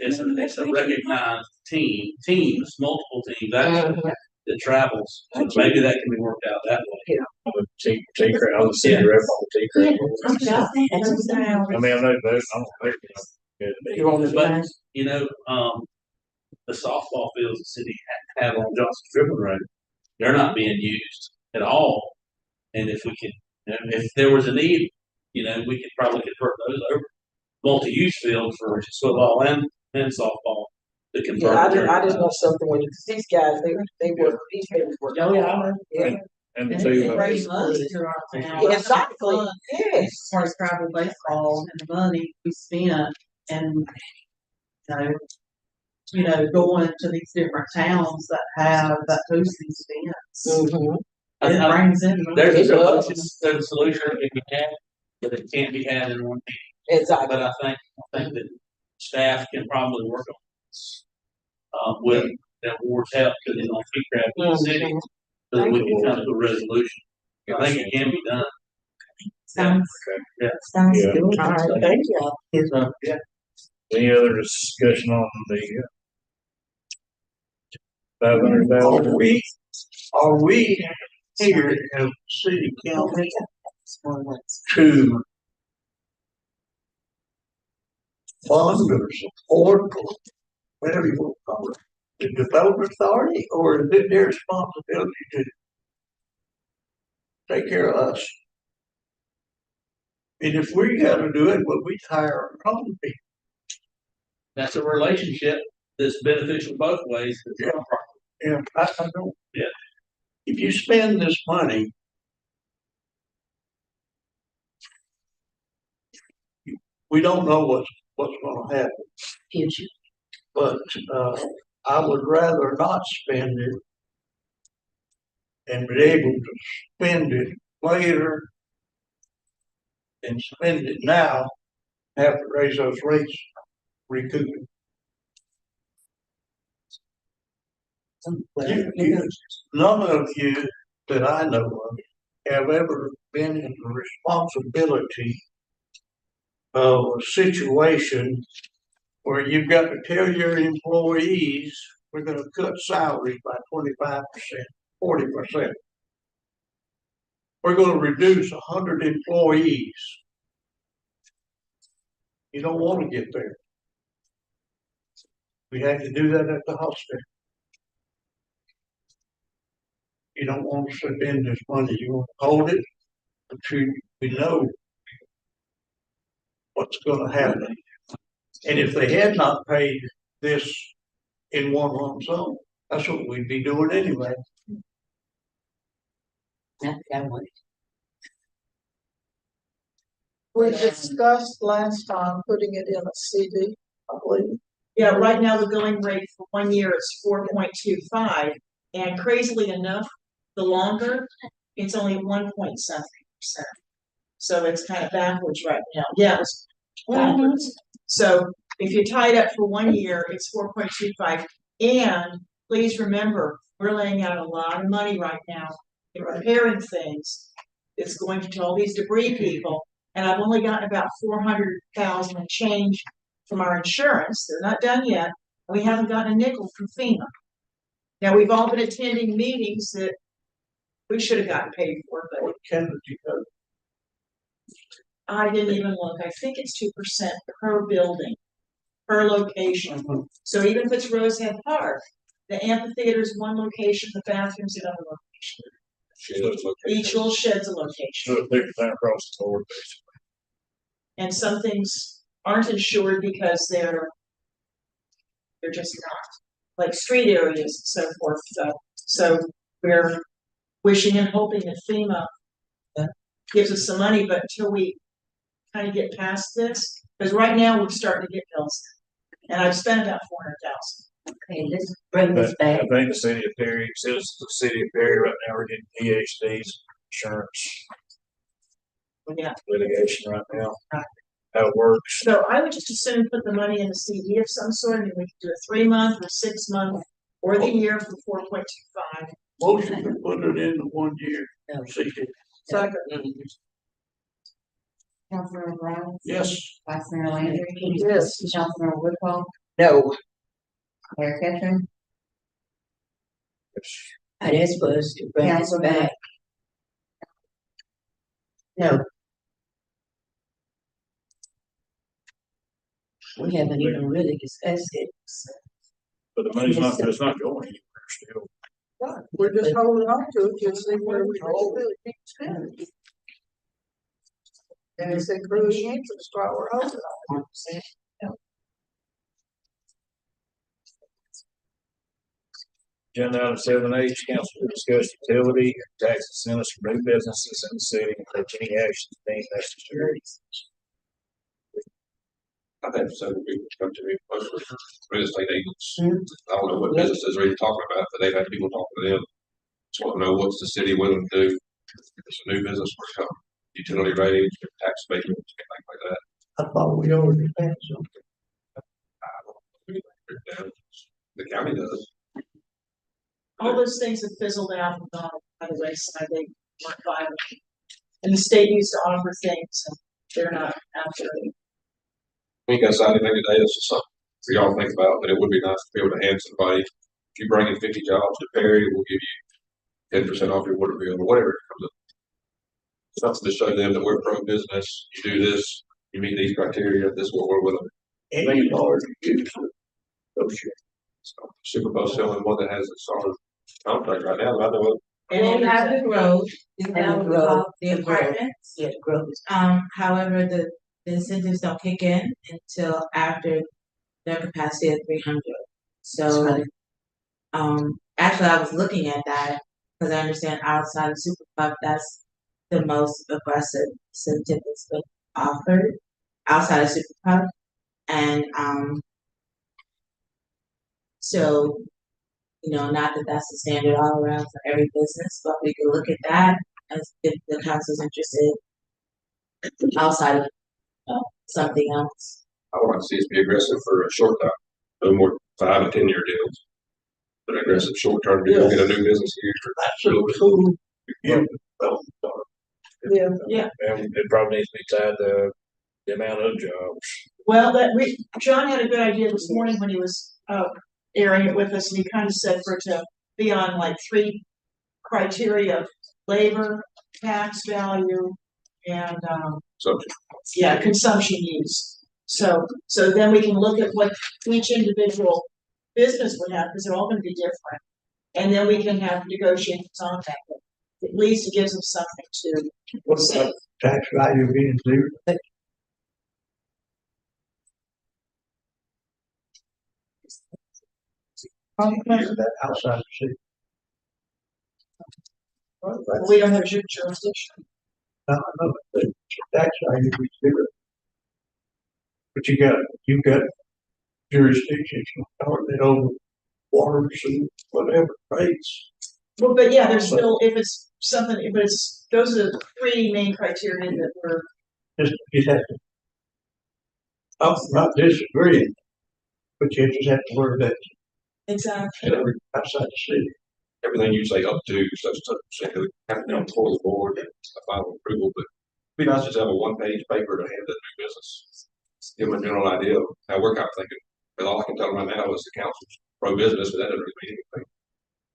recognized teams, multiple teams actually, that travels. So maybe that can be worked out that way. T-Crab, I was a city rep on T-Crab. I mean, I'm not, I don't think. You want to But, you know, the softball fields the city have on Johnson Driven Road, they're not being used at all. And if we could, you know, if there was a need, you know, we could probably convert those over multi-use fields for football and softball to convert. I just want something when these guys, they work, these babies work. Oh, yeah. Yeah. And the And two, they raise money throughout town. Yeah, exactly, yes. As far as travel baseball and the money we spent and, going to these different towns that have that hosting events. It brings in. There's a solution that can be had, but it can't be had in one meeting. Exactly. But I think that staff can probably work on this, with that board's help, because it's on T-Crab in the city, so that we can come to a resolution. I think it can be done. Sounds, Yeah. sounds Yeah. good. All right, thank you. So, yeah. any other discussion on the $500,000? Are we here as city council to fund or support, or whatever you want to call it, the development authority, or is it their responsibility to take care of us? And if we gotta do it, well, we hire our own people. That's a relationship that's beneficial both ways. Yeah, I don't. Yeah. If you spend this money, we don't know what's gonna happen. Future. But, I would rather not spend it and be able to spend it later and spend it now, have to raise those rates, recoup it. None of you that I know of have ever been in the responsibility of a situation where you've got to tell your employees, we're gonna cut salaries by 25%, 40%. We're gonna reduce 100 employees. You don't wanna get there. We have to do that at the hospital. You don't want to spend this money, you want to hold it until we know what's gonna happen. And if they had not paid this in one lump sum, that's what we'd be doing anyway. That one. We discussed last time putting it in a CD, I believe. Yeah, right now the going rate for 1 year is 4.25, and crazily enough, the longer, it's only 1.7%. So it's kind of backwards right now. Yeah, it's backwards. So if you tie it up for 1 year, it's 4.25. And please remember, we're laying out a lot of money right now in repairing things. It's going to all these debris people, and I've only gotten about 400,000 and change from our insurance. They're not done yet. We haven't gotten a nickel from FEMA. Now, we've all been attending meetings that we should have gotten paid for, but What can you go? I didn't even look. I think it's 2% per building, per location. So even if it's Rosehead Park, the amphitheater is one location, the bathroom's another location. Each little shed's a location. So a big thing across the board, basically. And some things aren't insured because they're just not, like street areas and so forth. So we're wishing and hoping that FEMA gives us some money, but until we kind of get past this, because right now we're starting to get bills. And I've spent about 400,000. Okay, let's bring But this I back. think the city of Perry, citizens of the city of Perry right now are getting PhDs, insurance Yeah. litigation right now. How it works. So I would just as soon put the money in a CD of some sort, and we could do a 3-month or 6-month or the year for 4.25. Motion to put it in the 1 year. No. CD. Second. Councilmember Brown, Yes. Vice Mayor Landry. Yes. Councilmember Woodhull, No, Mayor Ketchum, I asked for us to bring this Councilmember- back. No. We haven't even really discussed it. But the money's not, it's not going anywhere still. Right, we're just holding on to it to see where we roll it, keep spending. And it's accruing interest while we're holding on. Agenda item 7H, council to discuss utility and tax incentives for new businesses in the city and take any action deemed necessary. I've had several people come to me, mostly real estate agents. I don't know what businesses are even talking about, but they've had people talking to them. Just want to know what's the city willing to do. If it's a new business, for some utility rates, tax abatements, things like that. I thought we already had something. The county does. All those things have fizzled out and gone by the wayside. They weren't viable. And the state used to offer things, and they're not out there. We ain't got signed anything today, this is something for y'all to think about, but it would be nice to be able to hand somebody, if you bring in 50 jobs to Perry, we'll give you 10% off your water bill or whatever it comes up. Something to show them that we're pro-business, you do this, you meet these criteria, this is what we're willing. Any large use. Oh, shit. So Superbo's the only one that has a solid contract right now, by the way. And you have the growth, you And have the growth, the the growth. apartments. Yeah, growth is. However, the incentives don't kick in until after their capacity of 300. So, That's actually, I was looking at that because I understand outside of Super Puff, that's the most aggressive incentive that's been offered outside of Super Puff. And, so, not that that's the standard all around for every business, but we can look at that as if the council's interested outside of something else. I want to see us be aggressive for a short time, no more 5 and 10 year deals. But aggressive short term deal, get a new business here. That's so cool. Yeah. Yeah. And it probably needs to be tied to the amount of jobs. Well, John had a good idea this morning when he was airing it with us, and he kind of said for it to be on like 3 criteria of labor, tax value, and consumption use. So then we can look at what each individual business would have, because they're all gonna be different. And then we can have negotiations on that. At least it gives them something to What's that tax value being zero? That outside the city. we don't have jurisdiction. I don't know, but tax value be zero. But you got jurisdictions starting over water, sewer, whatever, rates. Well, but yeah, there's still, if it's something, but it's, those are the 3 main criteria that we're, Just have to. I'm not disagreeing, but you just have to worry about exactly. outside the city. Everything you say up to such percent, kind of down toward the board, a final approval, but it'd be nice just to have a 1-page paper to hand that new business. Give them a general idea of how we're kind of thinking, but all I can tell them right now is the council's pro-business, but that doesn't really mean anything.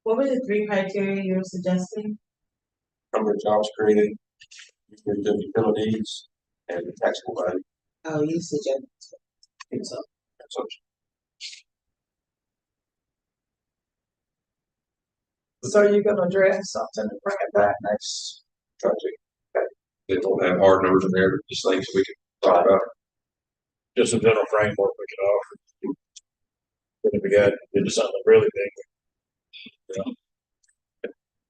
What were the 3 criteria you were suggesting? Number of jobs created, utilities, and the taxable value. Oh, you suggested. Consumption. So you're gonna draft something and bring it back next? Try to. They don't have hard numbers in there, but just things we can talk about. Just a general framework we could offer. But if we got into something really big.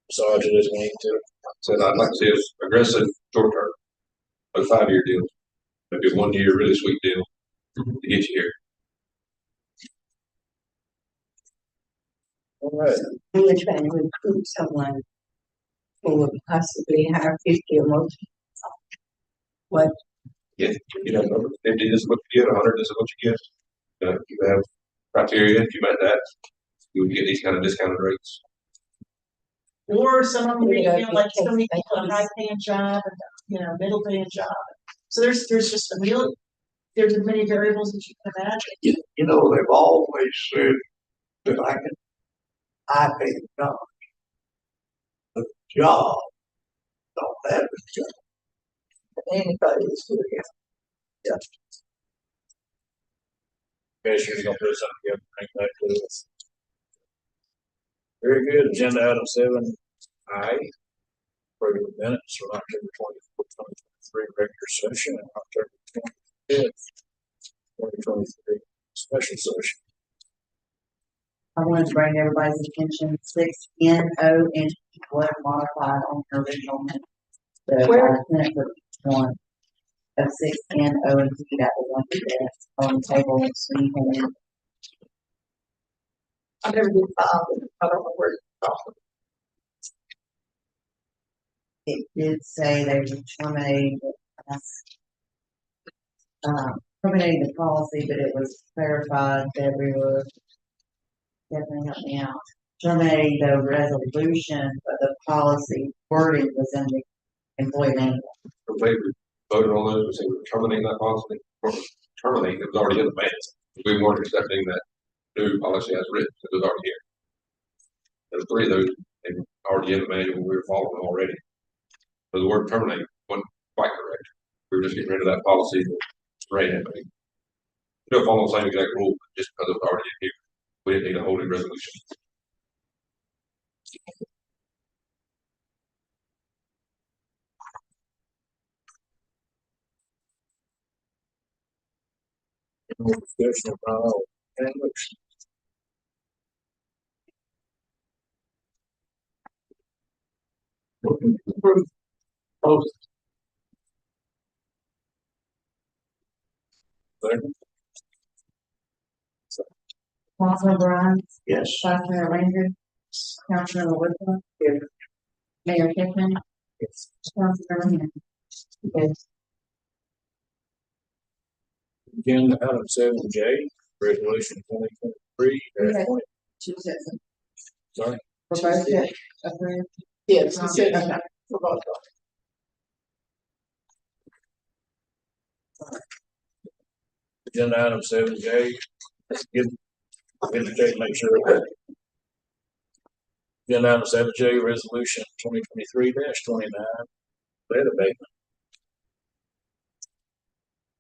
massage it as we need to. Said I'd like to see us aggressive short term, a 5-year deal, maybe a 1 year really sweet deal to get you here. All right, We were trying to recruit someone who would possibly hire 50 or more. What, Yeah, you know, 50 is what you get, 100 is what you get. You have criteria, if you met that, you would get these kind of discounted rates. Or some of them, you know, like Yeah, some people a high paying job and, you know, middle paying job. So there's just a real, there's as many variables as you can imagine. You know, they've always said that I pay the job. The job don't have a job. Anybody is here. Commissioner's gonna put something together, bring back to us. Very good, agenda item 7I. Approve the minutes from October 24th, 2023, regular session, and October 25th, 2023, special session. I wanted to bring everybody's attention, 6NO and what modified on the original minute. The minute for each one of 6NO and P that was on the table, so you can I never did file it. I don't know where it's from. it did say they were terminating, terminating the policy, but it was clarified that we were, definitely help me out, terminating the resolution, but the policy wording was in the employee manual. If they voted on those, we say we're terminating that policy, or terminating, it was already in the minutes. We weren't accepting that new policy as written, it was already here. There's 3 of those, they were already in the manual, we were following them already. So the word terminate wasn't quite correct. We were just getting rid of that policy that Ray had made. Still follow the same exact rule, but just because it was already in here. We didn't need a holding resolution. Any more discussion about that motion? Approve. Opposed? Second. Councilman Brown, Yes. Vice Mayor Ranger, Councilman Woodson, Mayor Hickman, Councilman Hand. Yes. Agenda item 7J, resolution 2023. Okay. 20 Two cents. Sorry, For both, yes, approved. Yes, he said, Okay. for both of agenda item 7J, indicate, make sure. Agenda item 7J, resolution 2023-29, lead abatement.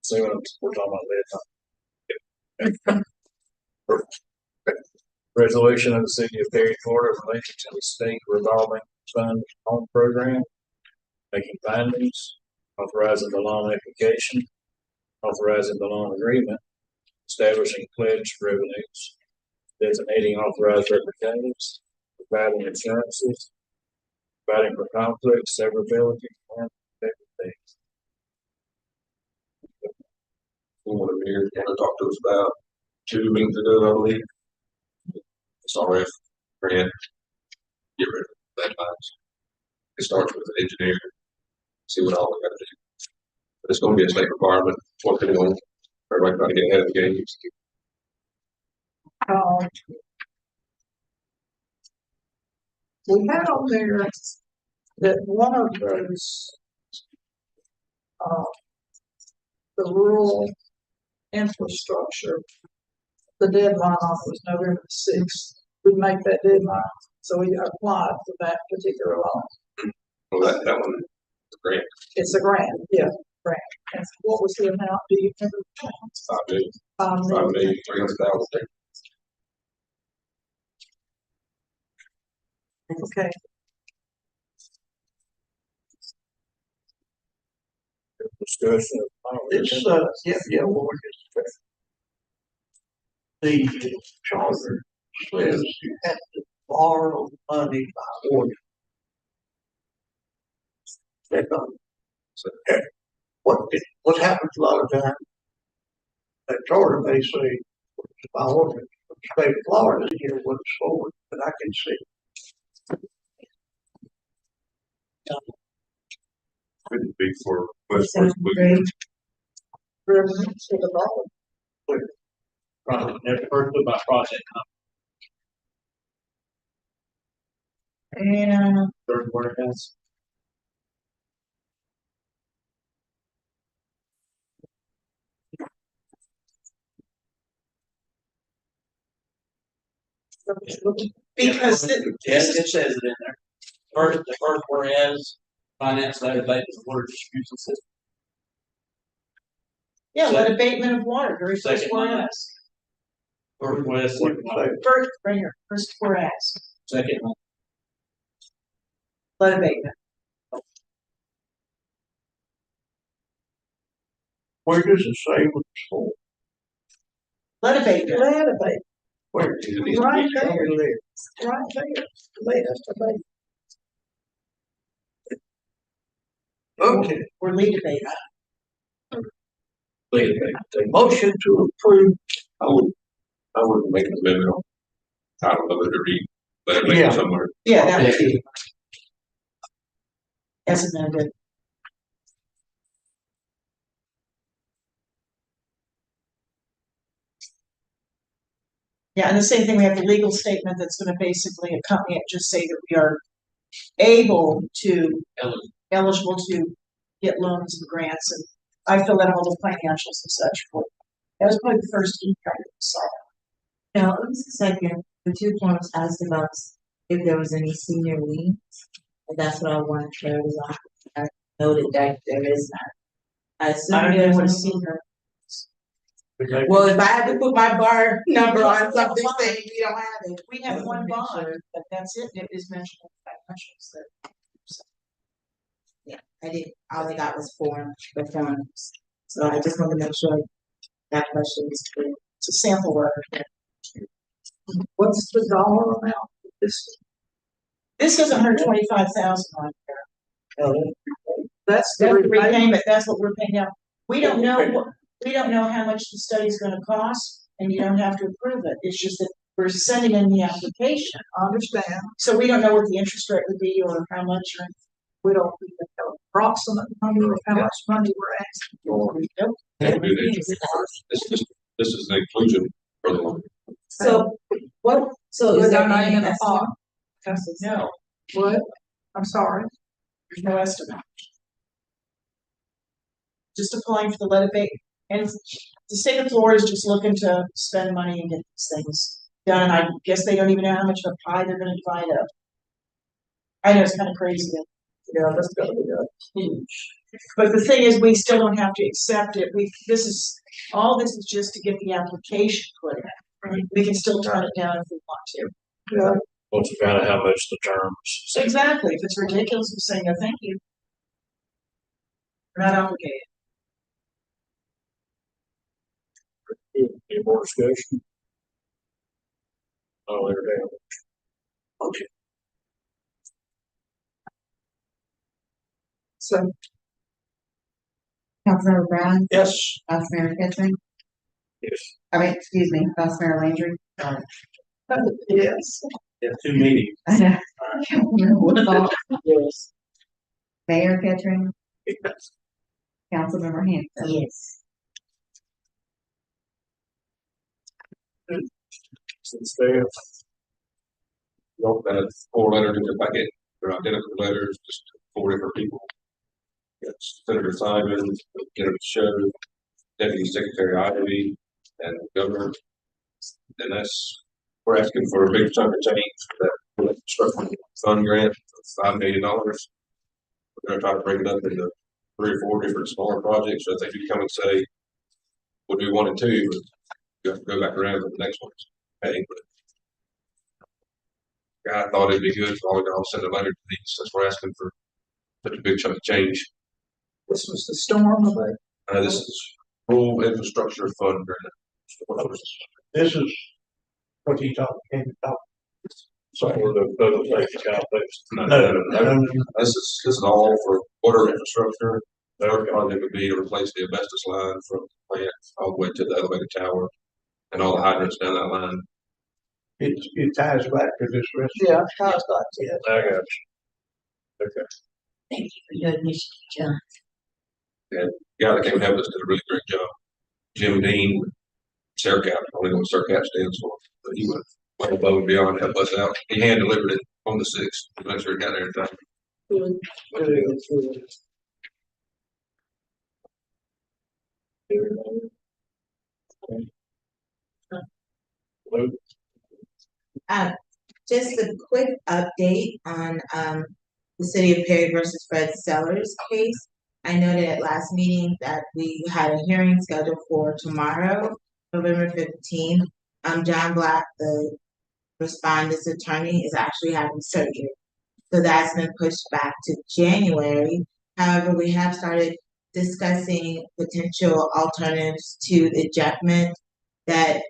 See what we're talking about lead. Resolution of the city of Perry, Florida, related to the state revolving fund home program, making findings, authorizing the loan application, authorizing the loan agreement, establishing pledge revenues, designating authorized representatives, providing insurances, providing for conflict, severability, and everything. One of here, kind of talked to us about 2 meetings ago, I believe. SRF grant, get rid of that lines. It starts with the engineer, see what all we gotta do. But it's gonna be a state requirement, what they're doing, everybody trying to get ahead of the game. We had on there that one of those, the rural infrastructure, the deadline on was November 6th. We make that deadline, so we applied for that particular loan. Well, that one, the grant, It's a grant, yeah, grant. And what was the amount? Do you remember? 5 million, 5 million. 5,300,000. Okay. Discussion. It's, yeah, well, we're just. The charter says you have to borrow money by order. check on it. So, what happens a lot of times, that Florida may say, by ordinance, the state of Florida here what's forward, but I can see. Couldn't be for West Sounds Forest. great. Project, never heard about project, And third warehouse. because Yes, it says it in there. First, the first whereas, finance that abatement of water distribution system. yeah, let abatement of water, very first Second line. whereas. First whereas, second line. First, right here, first whereas, Second line. let abatement. Where does it say what it's for? Let abatement. Let abate, Where? right there, right there, let us abate. Okay, Or lead debate. motion to approve. I would make an amendment on, I don't know, to read, but it may Yeah. be somewhere. Yeah, that would be. As amended. Yeah, and the same thing, we have the legal statement that's gonna basically accompany it, just say that we are able to, eligible to get loans and grants, and I fill out all the financials and such for. That was probably the first email I saw. Now, it was a second, the two forms asked about if there was any senior liens. And that's what I wanted clarity on. I noted that there is not. I assume I don't know there's what a no senior. Well, if I had to put my bar number on something saying we don't have it. We have one bond, but that's it, it is mentioned in the financials that. Yeah, I did, all I got was the forms. So I just want to make sure that question is clear. It's a sample letter. What's the dollar amount? This says 125,000 on there. That's That's the repayment, that's what we're paying now. We don't know we don't know how much the study's gonna cost, and you don't have to approve it. It's just that we're sending in the application. I understand, So we don't know what the interest rate would be or how much or. we don't even know approximate number of how much money we're asking for. Nope. Can't do that. This is the inclusion for the loan. So what, so is We're there not any even a estimate? thought. No, What? I'm sorry. there's no estimate. Just applying for the lead abate, and the state of Florida is just looking to spend money and get these things done. I guess they don't even know how much of a pie they're gonna divide up. I know it's kind of crazy. Yeah, that's gotta be huge. But the thing is, we still don't have to accept it. All this is just to get the application put in. We can still turn it down if we want to. Yeah, Once we find out how much the terms. So exactly, if it's ridiculous, we're saying no, thank you. We're not obligated. Any more discussion? Oh, there we go. Okay, so, Councilmember Brown, yes, Vice Mayor Ketchum, Yes. excuse me, Vice Mayor Landry. yes, Yeah, 2 meetings. I know. Councilmember Woodall, Yes. Mayor Ketchum, yes. Councilmember Hanson. Yes. Since they have Y'all got 4 letters in your packet, they're identical letters, just 4 different people. It's Senator Simon, Senator Show, Deputy Secretary Ivy, and the Governor. And we're asking for a big chunk of change for that construction fund grant of $5 million. We're gonna try to break it up into 3 or 4 different smaller projects, so if they do come and say, what do we want to do, you have to go back around to the next one. Hey, but I thought it'd be good for all y'all to send a letter to these, since we're asking for such a big chunk of change. this was the storm of it. This is rural infrastructure fund grant. This is what he talked. So for the federal safety complex. No, this is all for water infrastructure. The other project would be to replace the asbestos line from the plant all the way to the elevated tower and all the hydrants down that line. It ties back to this rest. Yeah, how's that? Yeah. I got you. Okay. Thank you for your initiative, John. Guy that came and helped us did a really great job. Jim Dean, CERCAP, I don't know what CERCAP stands for, but he went way above and beyond to help us out. He hand delivered it on the 6th, to make sure it got there in time. Just a quick update on, the city of Perry versus Fred Sellers case. I noted at last meeting that we had a hearing scheduled for tomorrow, November 15th. John Black, the respondent's attorney, is actually having surgery. So that's been pushed back to January. However, we have started discussing potential alternatives to ejectment that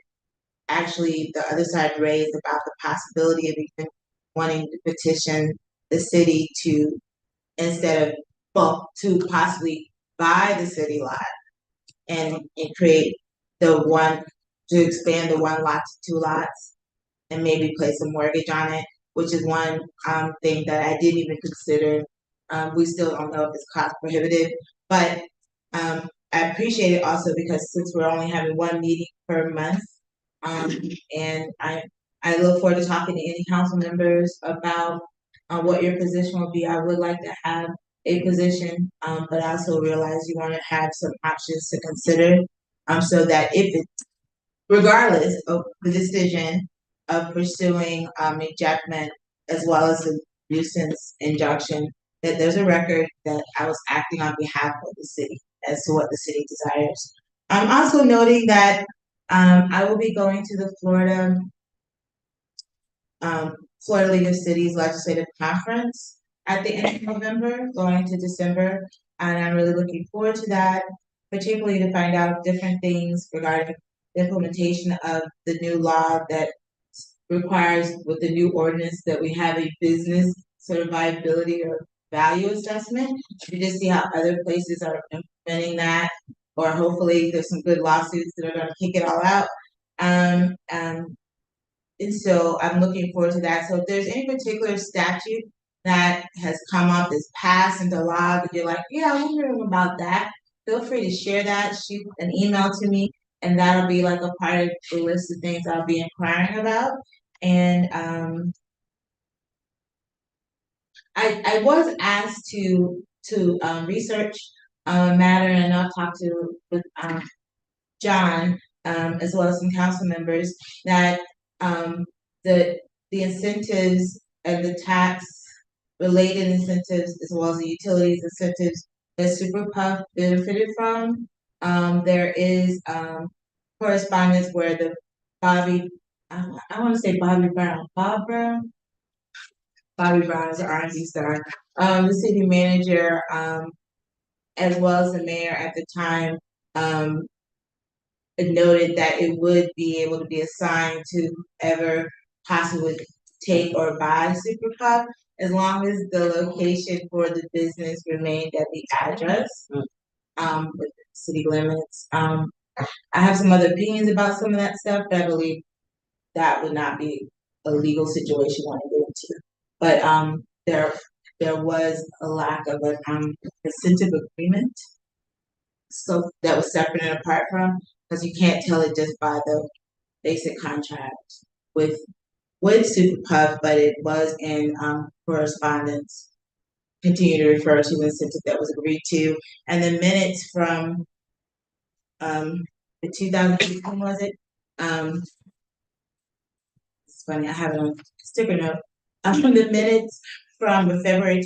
actually the other side raised about the possibility of even wanting to petition the city to, instead of, well, to possibly buy the city lot and create the one, to expand the one lot to 2 lots and maybe place a mortgage on it, which is one thing that I didn't even consider. We still don't know if it's cost prohibitive, but I appreciate it also because since we're only having 1 meeting per month, and I look forward to talking to any council members about what your position will be. I would like to have a position, but I also realize you want to have some options to consider, so that if it, regardless of the decision of pursuing ejectment as well as the nuisance injunction, that there's a record that I was acting on behalf of the city as to what the city desires. I'm also noting that I will be going to the Florida League of Cities Legislative Conference at the end of November, going to December, and I'm really looking forward to that, particularly to find out different things regarding the implementation of the new law that requires with the new ordinance that we have a business sort of viability or value assessment. You just see how other places are implementing that, or hopefully there's some good lawsuits that are gonna kick it all out. And so I'm looking forward to that. So if there's any particular statute that has come up, that's passed into law, that you're like, yeah, I wonder about that, feel free to share that, shoot an email to me, and that'll be like a part of the list of things I'll be inquiring about. And I was asked to research a matter, and I'll talk to with John as well as some council members that the incentives and the tax related incentives as well as the utilities incentives that Super Puff benefited from. There is correspondence where the Bobby, I want to say Bobby Brown, Bobby Brown is an R&B star. The city manager, as well as the mayor at the time, noted that it would be able to be assigned to whoever possibly take or buy Super Puff, as long as the location for the business remained at the address, with city limits. I have some other opinions about some of that stuff, but I believe that would not be a legal situation I want to get into. But there was a lack of an incentive agreement, so that was separate and apart from, because you can't tell it just by the basic contract with Super Puff, but it was in correspondence. Continue to refer to the incentive that was agreed to, and the minutes from the 2018, was it? It's funny, I have it on sticker note. From the minutes from the February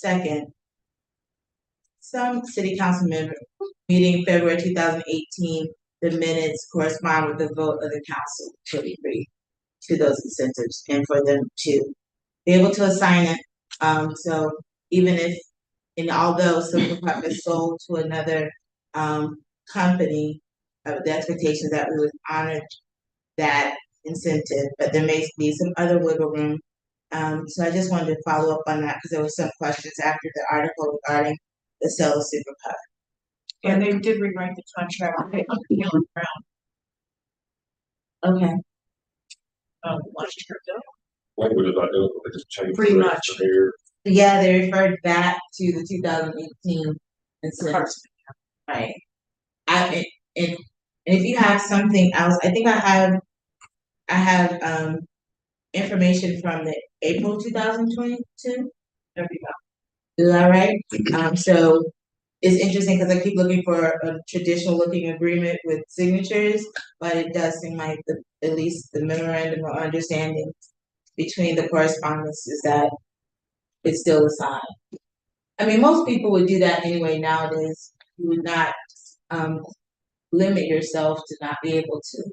2nd, some city council member meeting February 2018, the minutes correspond with the vote of the council to agree to those incentives and for them to be able to assign it. So even if, and although Super Puff is sold to another company, the expectation that we would honor that incentive, but there may be some other wiggle room. So I just wanted to follow up on that because there were some questions after the article regarding the sale of Super PUD. And they did rewrite the contract on Healing Brown, Okay. last year. Language is identical, they just changed. Pretty the much. rest Here, Yeah, they referred back to the 2018 incentive. Right. And if you have something else, I think I have information from the April 2022. Is that right? So it's interesting because I keep looking for a traditional looking agreement with signatures, but it does seem like at least the memorandum of understanding between the correspondence is that it's still a sign. I mean, most people would do that anyway nowadays. You would not limit yourself to not be able to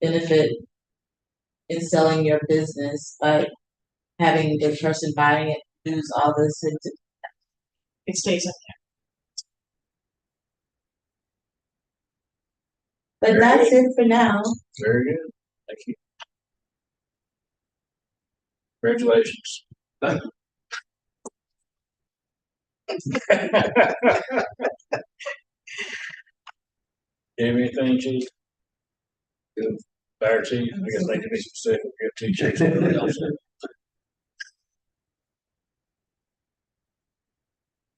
benefit in selling your business by having the person buying it lose all this. It stays in But that's it for now. Very good. Thank you. Congratulations. Thank you. You have anything, chief? Good. Fire chief, I guess they can be specific, we have two chiefs.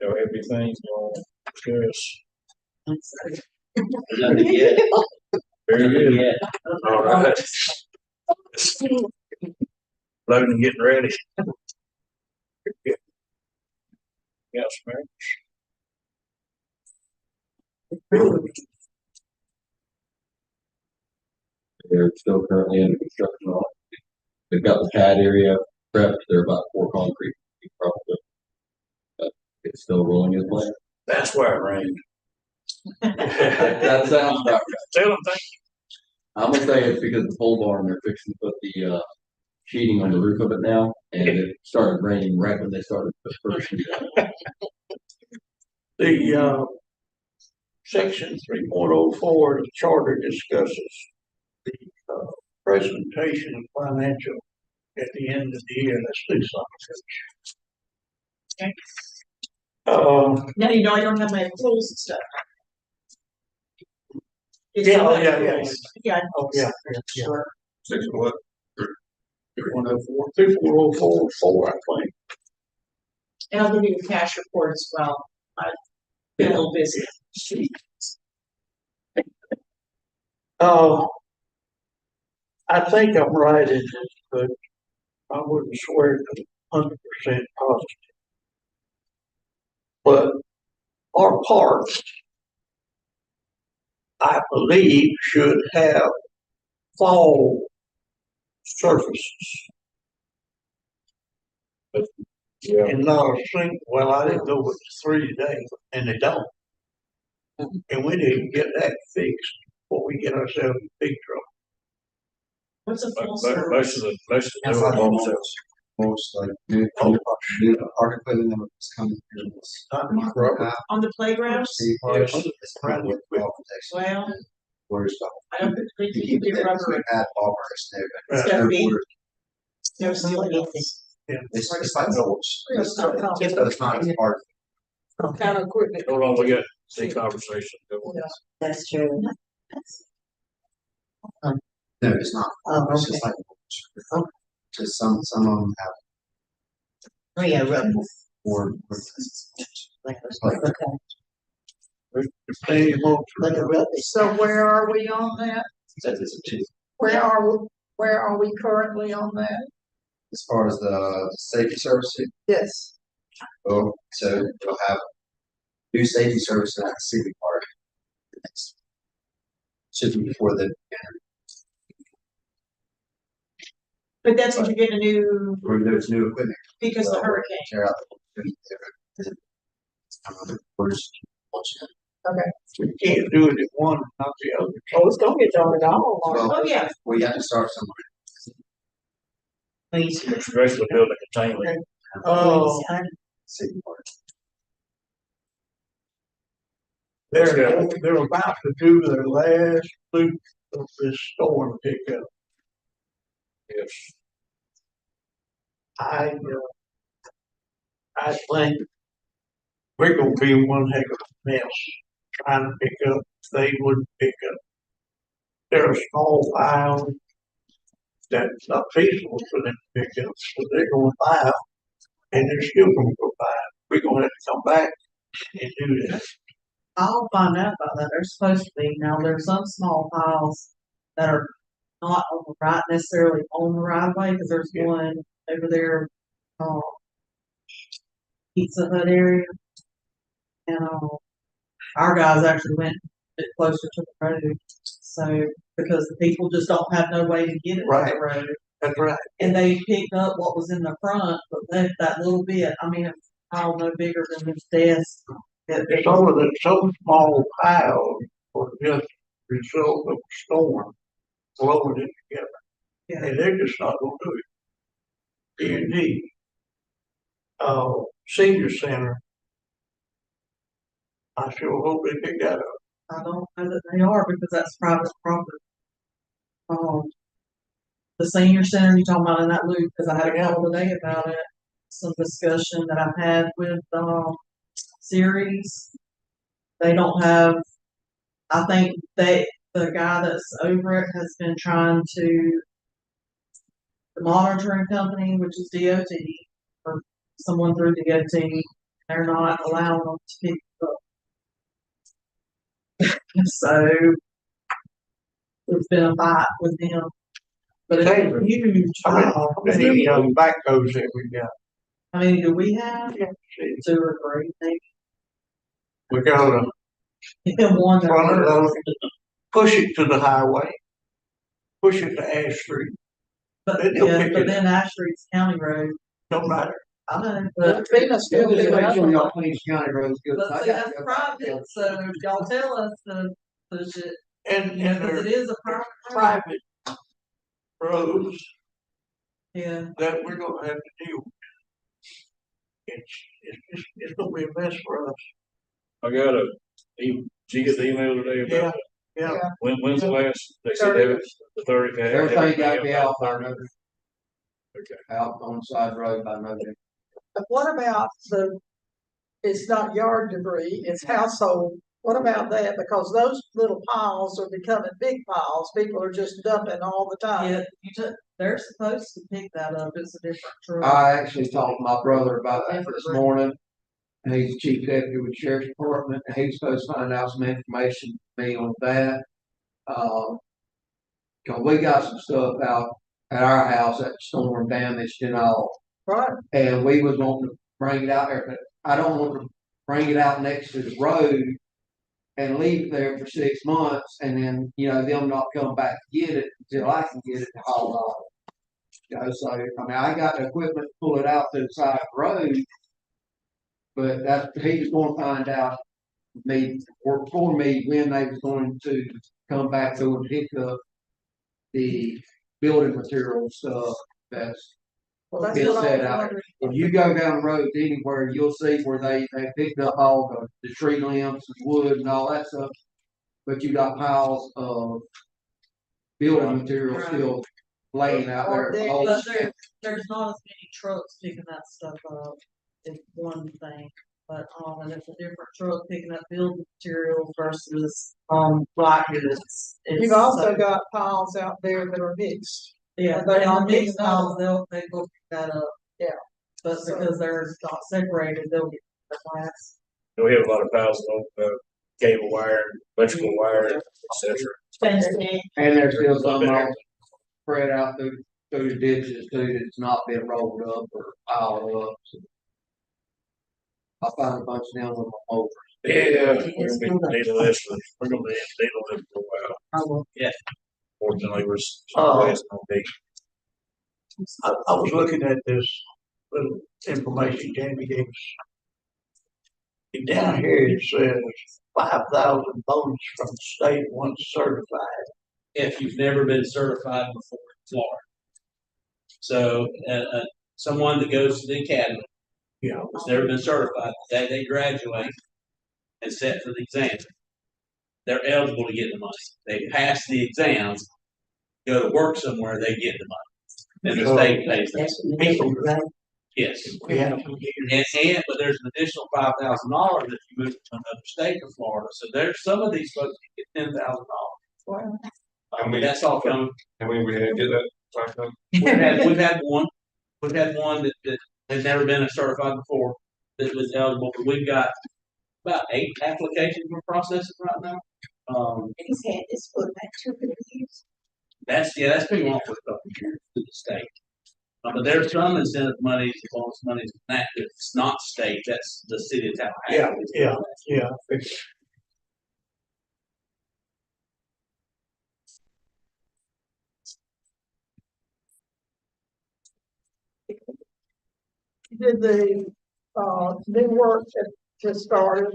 Y'all have anything you want to discuss? Nothing yet. Very good. Yet. All right. Loading and getting ready. Yes, ma'am. They're still currently under construction on it. They've got the pad area prepped, they're about 4 concrete, probably. But it's still rolling as planned. That's where it rained. That sounds about right. Tell them thank I'm gonna say it's because the pole barn, they're fixing to put the, sheeting on the roof of it now, and it started raining right when they started the first sheet. The, section 3.04 of the charter discusses the, presentation of financial at the end of the year. Let's do something. there. Now you know I don't have my rules and stuff. It's Yeah, not oh, like yeah, yeah, rules. Yeah. Oh, yeah, yeah. Sure. six of what? 3.04, I think. And I'll give you the cash report as well. I've been a little busy. I think I'm right in this, but I wouldn't swear to 100% positive. But our parks, I believe, should have fall surfaces. Yeah. And not a single, well, I didn't go with the 3 today, and they don't. And we need to get that fixed before we get ourselves in big trouble. What's a full Most service? of the That's new like homes. most like new art equipment that's coming through this. On the playground? City parks, it's around with fall protection. Well, Where's the? I don't think you can do rubber. Add ballers there. It's gotta be no steel belts. It's like those. It's not as hard. Kind of equipment. Hold on, we got the conversation going. That's true. No, it's not. Oh, It's just like. Just some of them have Oh, yeah, rubber. more. Like, Like- okay. There's plenty more. Like a rubber. So where are we on that? Says it's a two. Where are we currently on that? As far as the safety services, Yes. so we'll have new safety services at the city park. Should be before the, But that's when you get a new, where there's new equipment. because of the hurricane. Tear out the. First. We can't do it at one, not the other. Oh, it's gonna get done at all. Well, Oh, yeah. we have to start somewhere. The rest of the building containment. Oh, City park. they're about to do their last loop of this storm pickup. Yes. I think we're gonna be one heck of a mess trying to pick up, they would pick up. There are small files that's not feasible for them to pick up, so they're gonna file, and they're still gonna go file. We're gonna have to come back and do that. I'll find out about that. They're supposed to be. Now, there's some small piles that are not on the right, necessarily on the right of way, because there's Yeah. one over there, Pizza Hut area. And, our guys actually went a bit closer to the road, so, because the people just don't have no way to get it to Right. the road. That's right. And they picked up what was in the front, but left that little bit, I mean, it's all no bigger than this desk. Some small piles were just result of a storm blowing it together. Yeah. And they're just not gonna do it. D&D. Senior center. I sure hope they pick that up. I don't know that they are, because that's private property. The senior center you talking about in that loop, because I had a call today about it, some discussion that I've had with, Series. They don't have, I think the guy that's over it has been trying to, the monitoring company, which is DOT, or someone through DOT, they're not allowing them to pick it up. So, it's been a fight with them. But it's a huge How many backhoes have we got? How many do we have? Yeah, see, 2 or 3, maybe. we gotta One that front works. load, push it to the highway, push it to Ash Street, But, they'll yeah, pick but it then Ash Street's county road. no matter. I know, but. Just make sure y'all clean county roads good. But I see, got that's you. private, so y'all tell us to push it, And because it they're is a private road. private roads Yeah, that we're gonna have to deal with. It's gonna be a mess for us. I got did you get the email today Yeah, about, yeah. when's the last, they said they was the 30th. Everything gotta be out by 30. November, Okay. out on the side road by November. but what about it's not yard debris, it's household, what about that? Because those little piles are becoming big piles, people are just dumping all the time. Yeah, they're supposed to pick that up, it's a different truck. I actually talked to my brother about that this morning. And he's the chief deputy with the sheriff's department, and he's supposed to find out some information from me on that. Cause we got some stuff out at our house that storm damaged and all. Right. And we was wanting to bring it out there, but I don't want to bring it out next to the road and leave it there for 6 months, and then, them not come back to get it until I can get it to haul off. So, I mean, I got the equipment to pull it out to the side of the road, but he was gonna find out for me when they was going to come back to and pick up the building material stuff that's been set out. If you go down the road anywhere, you'll see where they picked up all the tree limbs and wood and all that stuff. But you got piles of building material still laying out there. But there's not as many trucks picking that stuff up, is one thing. But, and it's a different truck picking up building materials versus, black goods. You've also got piles out there that are mixed. Yeah, they're not mixed piles, they will pick that up. Yeah. But because they're not separated, they'll get the glass. We have a lot of piles of cable wire, electrical wire, etc. And there's still some spread out through the ditches too that's not been rolled up or piled up. So I'll find a bunch of them with my over. Yeah, we're gonna be needing this for a while. Yeah. Fortunately, we're I was looking at this little information Jamie gave us. And down here it says 5,000 bonus from the state once certified. If you've never been certified before in Florida. So, someone that goes to the academy, has never been certified, they graduate and set for the exam. They're eligible to get the money. They pass the exams, go to work somewhere, they get the money. and the state pays that. That's what they do, right? Yes. We have to get But there's an additional $5,000 if you move to another state of Florida, so there's some of these folks that get $10,000. I mean, That's all coming. I mean, we had to get that. Like that. We've had one that has never been certified before, that was eligible, but we've got about 8 applications we're processing right now. He's had this for like 2 or 3 years. That's been going for a couple of years to the state. But there's some incentive monies, as long as money's that, it's not state, that's the city of Tallahassee. yeah. Did the, new work that just started,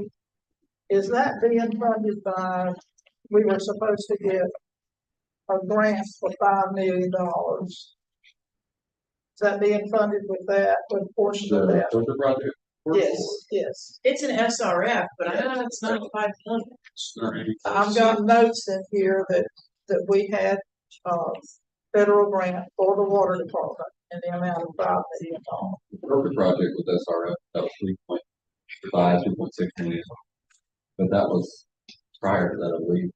is that being funded by, we were supposed to get a grant for $5 million? Is that being funded with that, with a portion of that? The project. Yes, yes. It's an SRF, but I know it's not 5 million. I've got notes in here that we had, federal grant for the water department in the amount of $5 million. The Perfect project with SRF, that was 3.5, 2.6 million. But that was prior to that, I believe.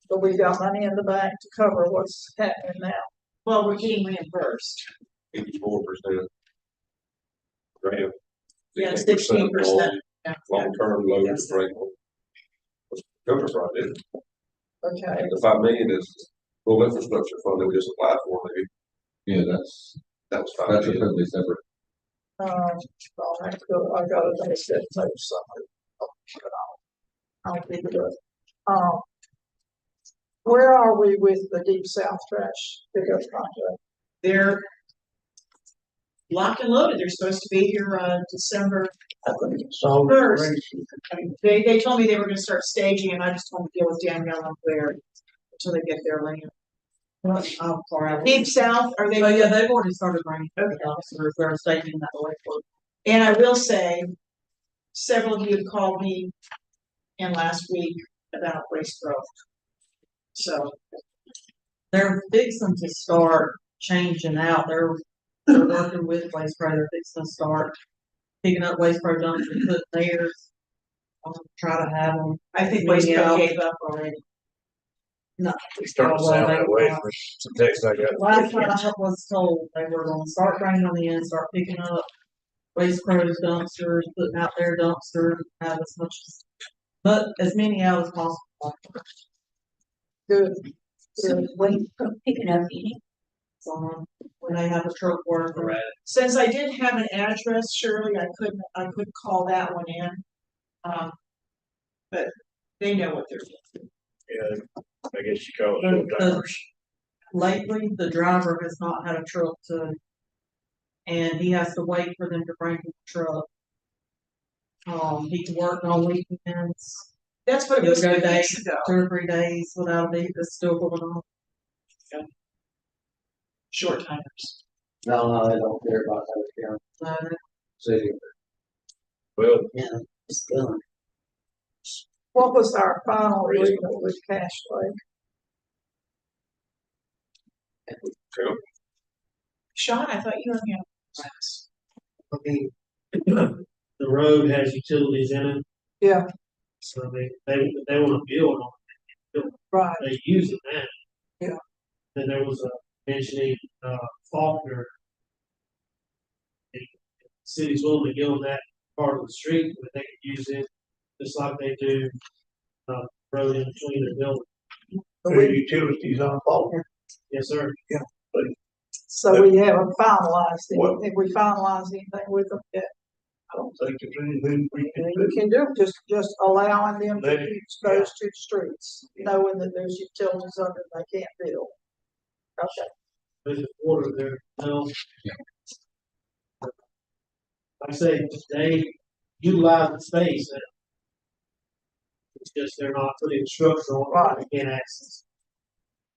But we got money in the bank to cover what's happening now. Well, we're getting reimbursed. 84%. Grant. Yeah, 16%. Long-term loan rate. Cover project. Okay, The 5 million is full infrastructure fund that we just applied for, maybe. Yeah, that's That was 5 a million. totally separate. I got a nice that type something. I'll keep it up. Where are we with the Deep South trash pickup contract? They're locked and loaded. They're supposed to be here December So. 1st. They told me they were gonna start staging, and I just told them to deal with Danielle and Claire until they get their land. I'm sorry. Deep South, are they? Oh, yeah, they've already started bringing Okay. officers, they're stating that way for. And I will say, several of you have called me in last week about Race Grove. So, They're fixing to start changing out, they're working with Waste Pro, they're fixing to start picking up Waste Pro dumps and putting theirs. Try to have them. I think Waste Pro Yeah. gave up already. It's starting to sound that way from some text I got. Last time I was told they were gonna start bringing them in, start picking up Waste Pro's dumpsters, putting out their dumpsters, have as many out as possible. Good. So when picking up any, So when they have a truck working. Correct. Since I didn't have an address, Shirley, I couldn't call that one in. But they know what they're doing. Yeah, I guess you call it full-timers. Lately, the driver has not had a truck to, and he has to wait for them to bring him the truck. He can work on weekends, That's what it he'll was go 2 days, weeks ago. 2 or 3 days without a vehicle still going on. Short timers. No, I don't care about that account. City. Well, no, it's gone. What was our final agreement with Cash Lake? Sean, I thought you were in class. Okay. The road has utilities in it, Yeah, so they want to build on it. right. They use it now. Yeah. Then there was a mentioning, Faulkner. The city's willing to give them that part of the street, but they can use it just like they do, road in between their buildings. The utilities on Faulkner. Yes, sir. So we haven't finalized What? it. Have we finalized anything with them yet? I don't think there's anything we can You do. can do, just allowing them to Let it- use those 2 streets, knowing that there's utilities under them they can't build. Okay, There's water there, no. Like I say, they utilize the space. And it's just they're not putting structure on it, they can't access.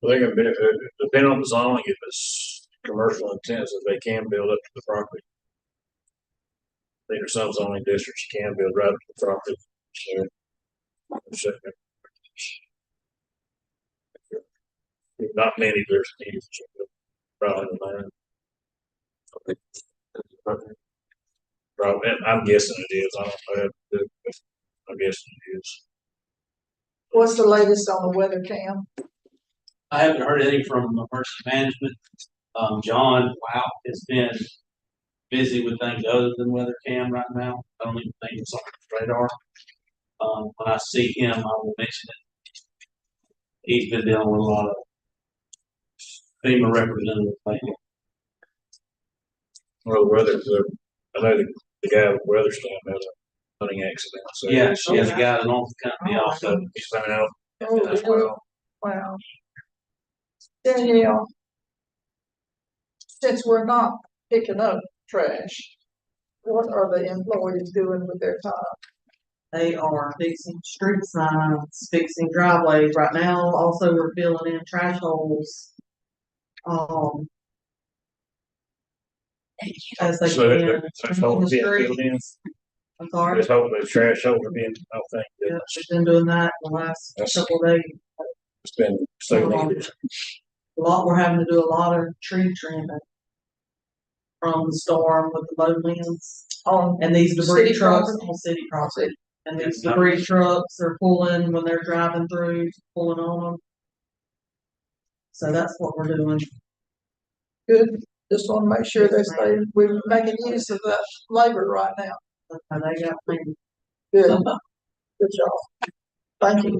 they can benefit, depending on the zoning, if it's commercial intensive, they can build up to the property. I think there's some zoning districts you can build right up to the property, so. Not many, there's. Probably the line. Probably, I'm guessing it is, I don't know, but I'm guessing it is. What's the latest on the weather cam? I haven't heard anything from emergency management. John, wow, has been busy with things other than weather cam right now. I don't even think it's on his radar. When I see him, I will mention it. He's been dealing with a lot of FEMA representatives lately. Well, the weather's, I know the guy with Weatherstorm had a hunting accident, so. Yeah, she has a guy that owns the company also. He's been out Oh, as really? well. Wow. Danielle, since we're not picking up trash, what are the employees doing with their time? They are fixing street signs, fixing driveways right now. Also, we're filling in trash holes. As they So can. that's all on the being street. filled in. I'm sorry. Let's hope those trash holes are being, I think, Yeah, she's been doing that the last That's- couple of days. it's been so needed. We're having to do a lot of tree trimming from the storm with the low winds. And these debris City trucks property? on city property. And these Yeah. debris trucks are pulling when they're driving through, pulling on them. So that's what we're doing. Good, just wanna make sure they stay, we're making use of that labor right now. And they got me. Good, good job. Thank you.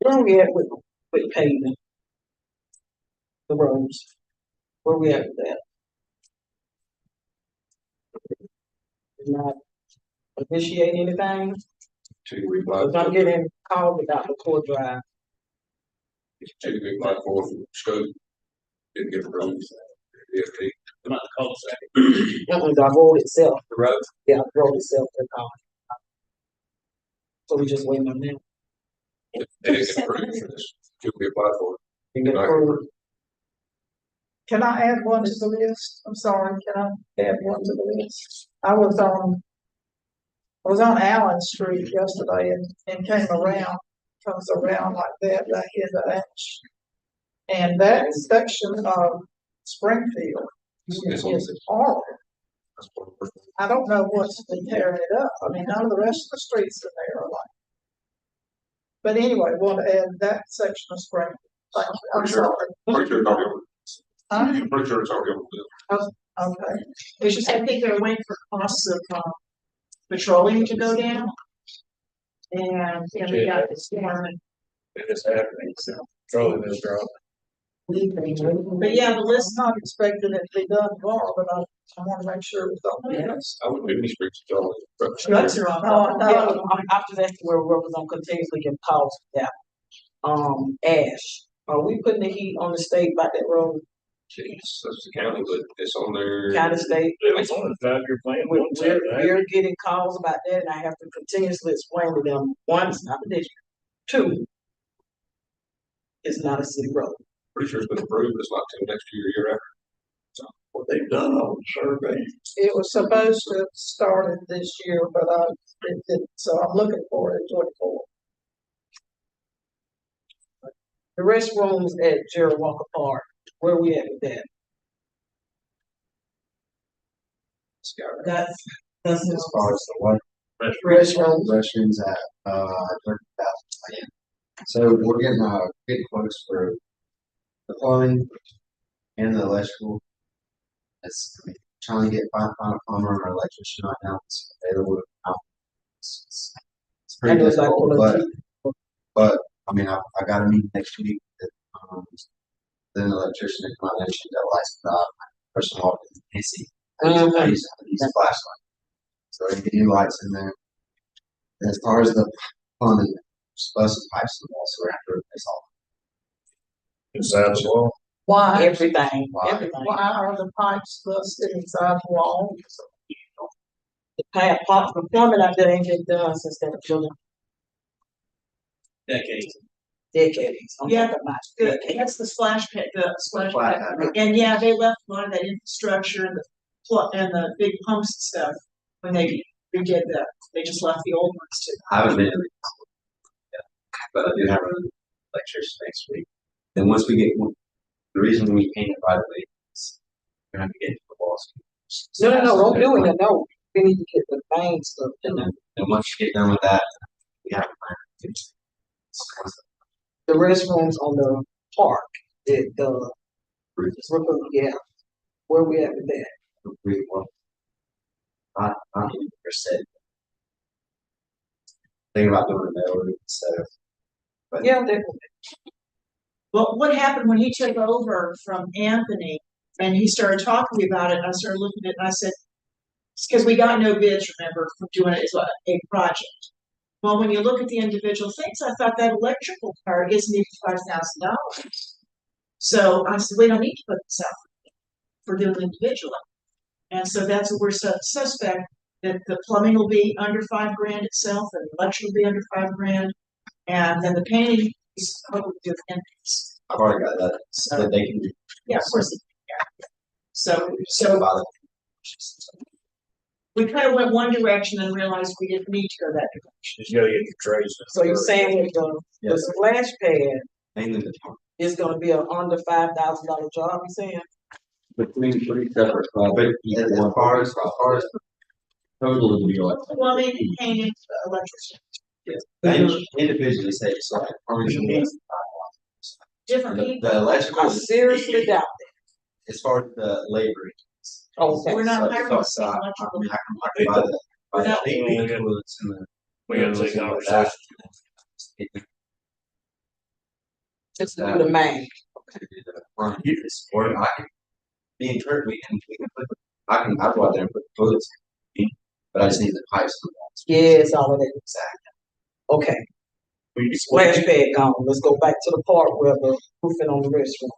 Where we at with paving? The roads, where we at with that? Not initiate anything, 2 week because I'm getting called about the core drive. 2 week life for scope. Didn't get approved. DFT. Come out the cul-de-sac. The road itself, The road. yeah, the road itself, they're calling. So we just waiting on them. They didn't get approved for this. Should we apply for it? And get approved. Can I add one to the list? I'm sorry, can I add one to the list? I was on Allen Street yesterday and came around, comes around like that right here, the ash. And that section of Springfield is horrible. I don't know what's been tearing it up. I mean, none of the rest of the streets in there are like. But anyway, want to add that section of Springfield. Thank you. I'm sorry. Pretty sure it's already on. Huh? Pretty sure it's already on. Okay. It's just, I think they're waiting for costs of, petroleum to go down. And we got this storm. It is happening, so trolling is dropping. But yeah, the list, Not expecting it to be done tomorrow, but I want to make sure it's on the list. I wouldn't do any streets at all. trucks are on. Oh, no. Yeah, after that, we're working on continuously getting calls for that. Ash, are we putting the heat on the state by that road, Jeez, that's the county, but it's on their. county state? It's on the 5-year plan. We're getting calls about that, and I have to continuously explain to them, one, it's not an issue. Two, it's not a city road. Pretty sure it's been approved. It's not till next year, year after. What they've done on the survey. It was supposed to have started this year, but it didn't, so I'm looking for it in 24. The restrooms at Gerald Walker Park, where we at with that? That's As far as the what? restrooms. Restrooms at, 30,000. So we're getting quotes for the plumbing and the electrical. It's trying to get final plumber or electrician right now. It's available. It's pretty difficult, but I mean, I got a meeting next week with, the electrician to come out and shoot that lights out. Person walking in AC. He's a flashlight. So they get new lights in there. And as far as the plumbing, busted pipes in the wall, so we're gonna have to replace all. Inside the wall. Why? Everything, Why? everything. Why are the pipes busted inside the wall? The plumbing out there ain't been done since that building Decades. decades. I'm Yeah, talking about That's the splash pad, the splash Flat pad. pad. And yeah, they left a lot of that infrastructure and the big pumps and stuff when they redid that. They just left the old ones too. I haven't been, but I do have an electrician next week. Then once we get, the reason we can't invite the is we're gonna have to get to the boss. Don't do it, no. We need to get the main stuff. And once you get done with that, we have a plan. The restrooms on the park, the Roof yeah, where we at with that? is really well. Not even percent. Thinking about doing a metal roof instead of. But Yeah, definitely. Well, what happened when he took over from Anthony and he started talking to me about it, I started looking at it and I said, because we got no bids, remember, from doing it as a project. Well, when you look at the individual things, I thought that electrical part isn't even $5,000. So I said, we don't need to put this out for doing individually. And so that's what we're suspect, that the plumbing will be under $5,000 itself, and the electrical will be under $5,000, and then the painting is hopefully do the entrance. I've already got that, So, that they can do. yeah, of course. Yeah. So About we kind of went one direction and realized we didn't need to go that direction. You gotta get your trades. So you're saying that the splash pad mainly the is gonna be an under $5,000 job, you saying? between three separate projects. As far as total would be like. Plumbing, painting, electrician. Individually say it's like. Different people. The electrical. I seriously doubt As far as the labor. that. Okay. We're not hiring the So, same electrical. I can by the We're not- influence and the. We gotta take conversation. Just do the main. Or I can be in church, we can put, I'll go out there and put the toilets in, but I just need the pipes for that. Yes, all of that. Exactly. Okay, splash pad gone. Let's go back to the part where the roofing on the restroom.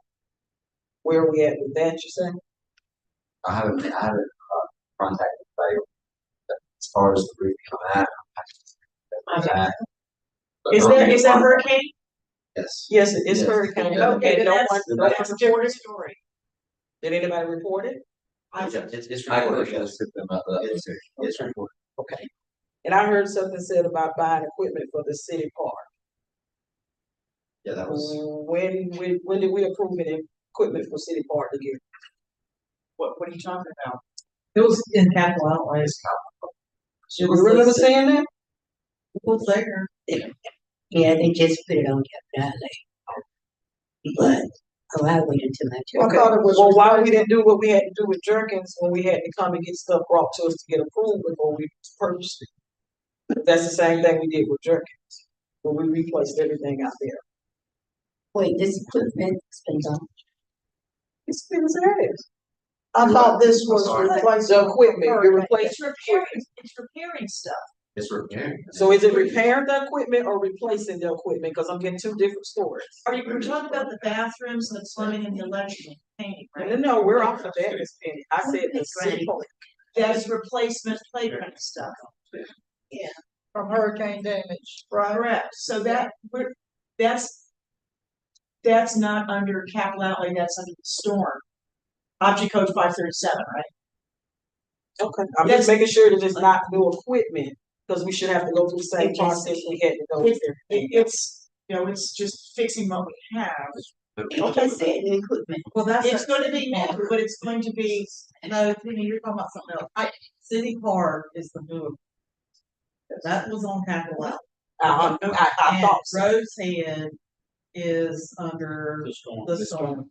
Where are we at with that, you say? I haven't contacted Fayetteville. As far as the roofing on that. Is that hurricane? Yes. Yes, it's Yes. hurricane. Okay, then No that's one- a different story. Did anybody report it? It's recorded. It's recorded. Okay. And I heard something said about buying equipment for the city park. Yeah, that was, When did we approve any equipment for city park to get? What are you talking about? It was in capital outlays. Do you remember saying that? It was there. Yeah, they just put it on capital outlay. But, I waited until my turn. I thought it was, well, why we didn't do what we had to do with Jerkins when we had to come and get stuff brought to us to get approved before we purchased it. That's the same thing we did with Jerkins, when we replaced everything out there. Wait, this equipment has been done. It's been serious. I thought this was The equipment, you're replacing. It's repairing stuff. it's repairing. So is it repairing the equipment or replacing the equipment? Cause I'm getting two different stories. We're talking about the bathrooms and the plumbing and the electrical painting, right? No, we're off of that, Miss Penny. I said the city park. That's replacement playground stuff. From hurricane damage. Correct. So that's not under capital outlay, that's under the storm. Object code 537, right? Okay, I'm just making sure that it's not new equipment, cause we should have to go through the same It just- process we had to go through. It's, it's just fixing what we have. Okay, said the equipment. Well, that's. It's going to be new, but it's going to be, no, you're talking about something else. City Park is the new. That was on capital outlay. I thought so. Rose Head is under the storm.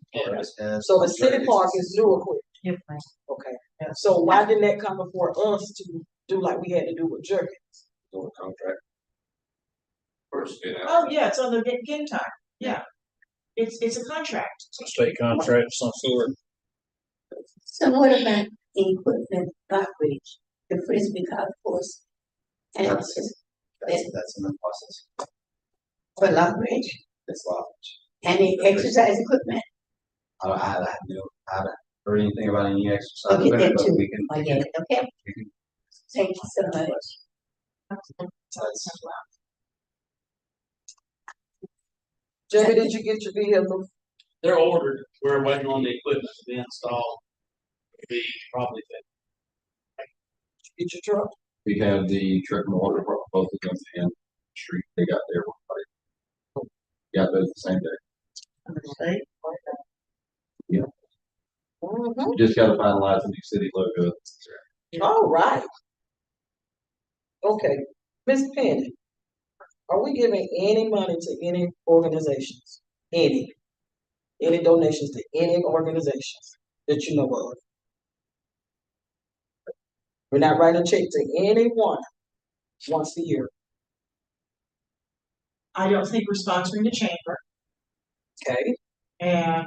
So the city park is new equipment. Yes, ma'am. Okay, so why didn't that come before us to do like we had to do with Jerkins? On the contract. First, Oh, yeah, it's on the game time. Yeah. It's a contract. It's a state contract of some sort. So what about the equipment, Rockbridge, the frisbee golf course? And That's in the process. for Lockbridge, It's locked. and the exercise equipment, I haven't heard anything about any exercise. I'll get that equipment, but too. we can- I get it, okay? we can- Thank you so much. Jamie, did you get your vehicle? They're ordered, we're waiting on the equipment to be installed. Be probably Get your truck? We have the truck and water, both of them in the street, they got their. got those the same day. State. Mhm. You just gotta finalize the new city logo. All right. Okay, Ms. Penny, are we giving any money to any organizations? Any? Any donations to any organizations that you know of? We're not writing a check to anyone once a year, I don't think we're sponsoring the chamber, okay? and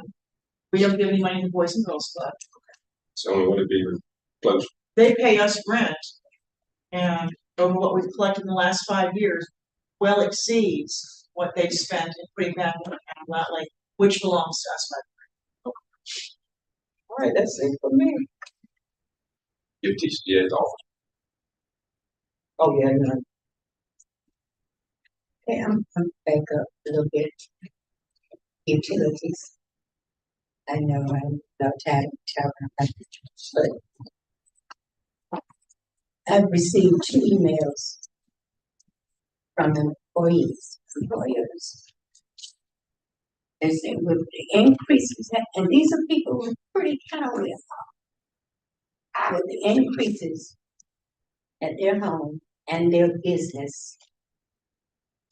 we don't give any money to Boys and Girls Club. It's the only way to be even close. They pay us rent, and over what we've collected in the last 5 years, well exceeds what they've spent in putting back on the capital outlay, which belongs to us. All right, that's it for me. Give TCDA's office. Oh, yeah, no. Okay, I'm back up a little bit. Utilities. I know I'm not tired of talking about it, but I've received 2 emails from employers. They say with the increases, and these are people who are pretty counted with the increases at their home and their business,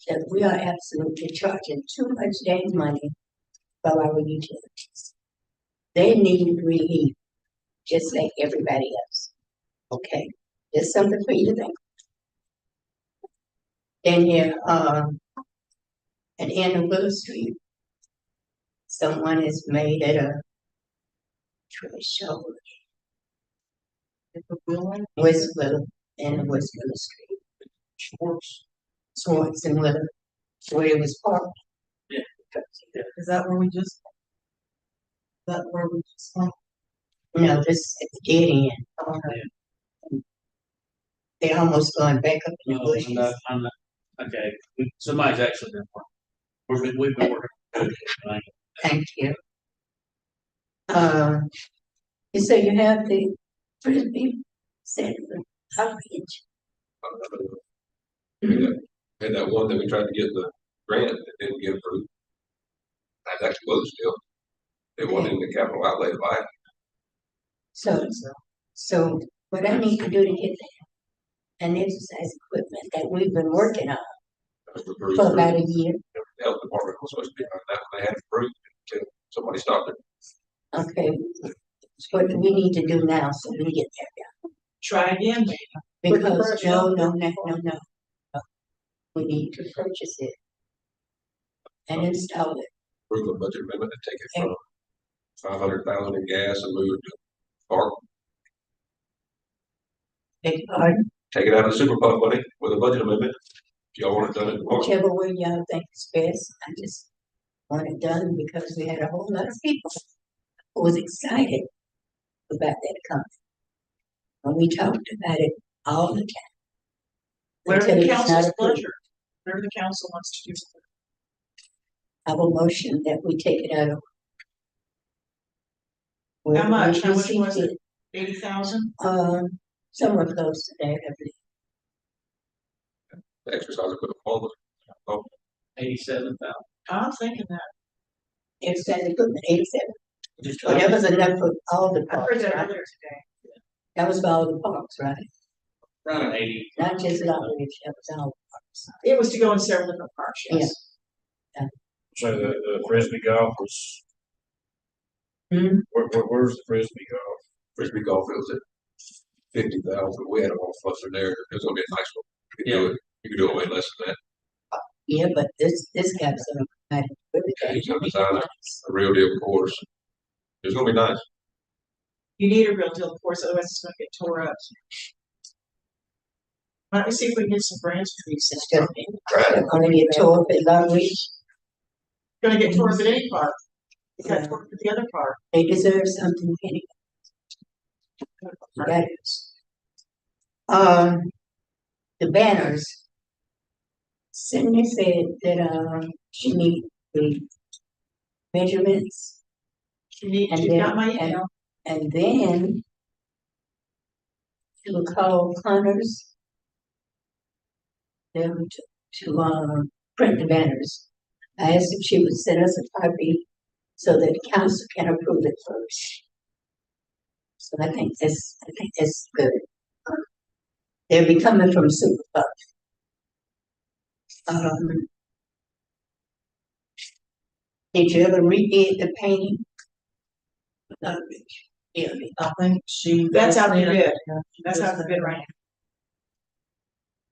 that we are absolutely charging too much damn money for our utilities. They need relief, just like everybody else. Okay, there's something for you to think. Then here, at the end of Willow Street, someone has made it a trash show. West Willow and West Willow Street. Swartz and Willow, where it was parked. Is that where we just? Is that where we just? No, this is dead end. They're almost going back up in the No, bushes. I'm not, okay, somebody's actually been working. We've been working. Right? Thank you. So you have the Frisbee Center outreach. And that one that we tried to get the grant that didn't get approved. That actually was still. It wasn't in the capital outlay line. So what I need to do to get an exercise equipment that we've been working on for about a year. The health department was supposed to be on that when they had it approved until somebody stopped it. Okay, what do we need to do now so we can get there? Try again, maybe. Because no. We need to purchase it and install it. Approve a budget amendment to take it from 500,000 in gas and move it to park. Beg your pardon? Take it out of the super fund money with a budget amendment. If y'all want it done at the park. Whichever way y'all think is best. I just want it done because we had a whole lot of people who was excited about that company. And we talked about it all the time. Whatever Until the it's not council's approved. pleasure, whatever the council wants to do. I have a motion that we take it out of. How much? How much Wherever we was see it? fit. 80,000? Somewhere close to that, I believe. The exercise equipment all the 87,000. I'm thinking that. Exercise equipment, 87. Well, that was enough for all the I heard parks, that right? earlier today. That was for all the parks, right? Around 80. Not just Long Ridge, that was all the parks. It was to go in several different parks, yes. So the Frisbee golf was, Hmm? where's the Frisbee golf? Frisbee golf fields at 50,000. We had a whole cluster there. It was gonna be a nice one. You could do it way less than that. Yeah, but this guy's gonna. He's gonna design a real deal course. It's gonna be nice. You need a real deal, of course, otherwise it's gonna get tore up. Why don't we see if we can get some branch trees? It's gonna get tore up at Long Ridge. Gonna get tore up at any park. It got tore up at the other park. They deserve something anyway. That is. The banners. Cindy said that, she need the measurements. She And got my then, email. and then she will call Connors them to print the banners. I asked if she would send us a copy so that the council can approve it first. So I think that's good. They'll be coming from Superfund. Did you ever redid the painting? Yeah. I think she. That's out for bid. That's out for bid right now.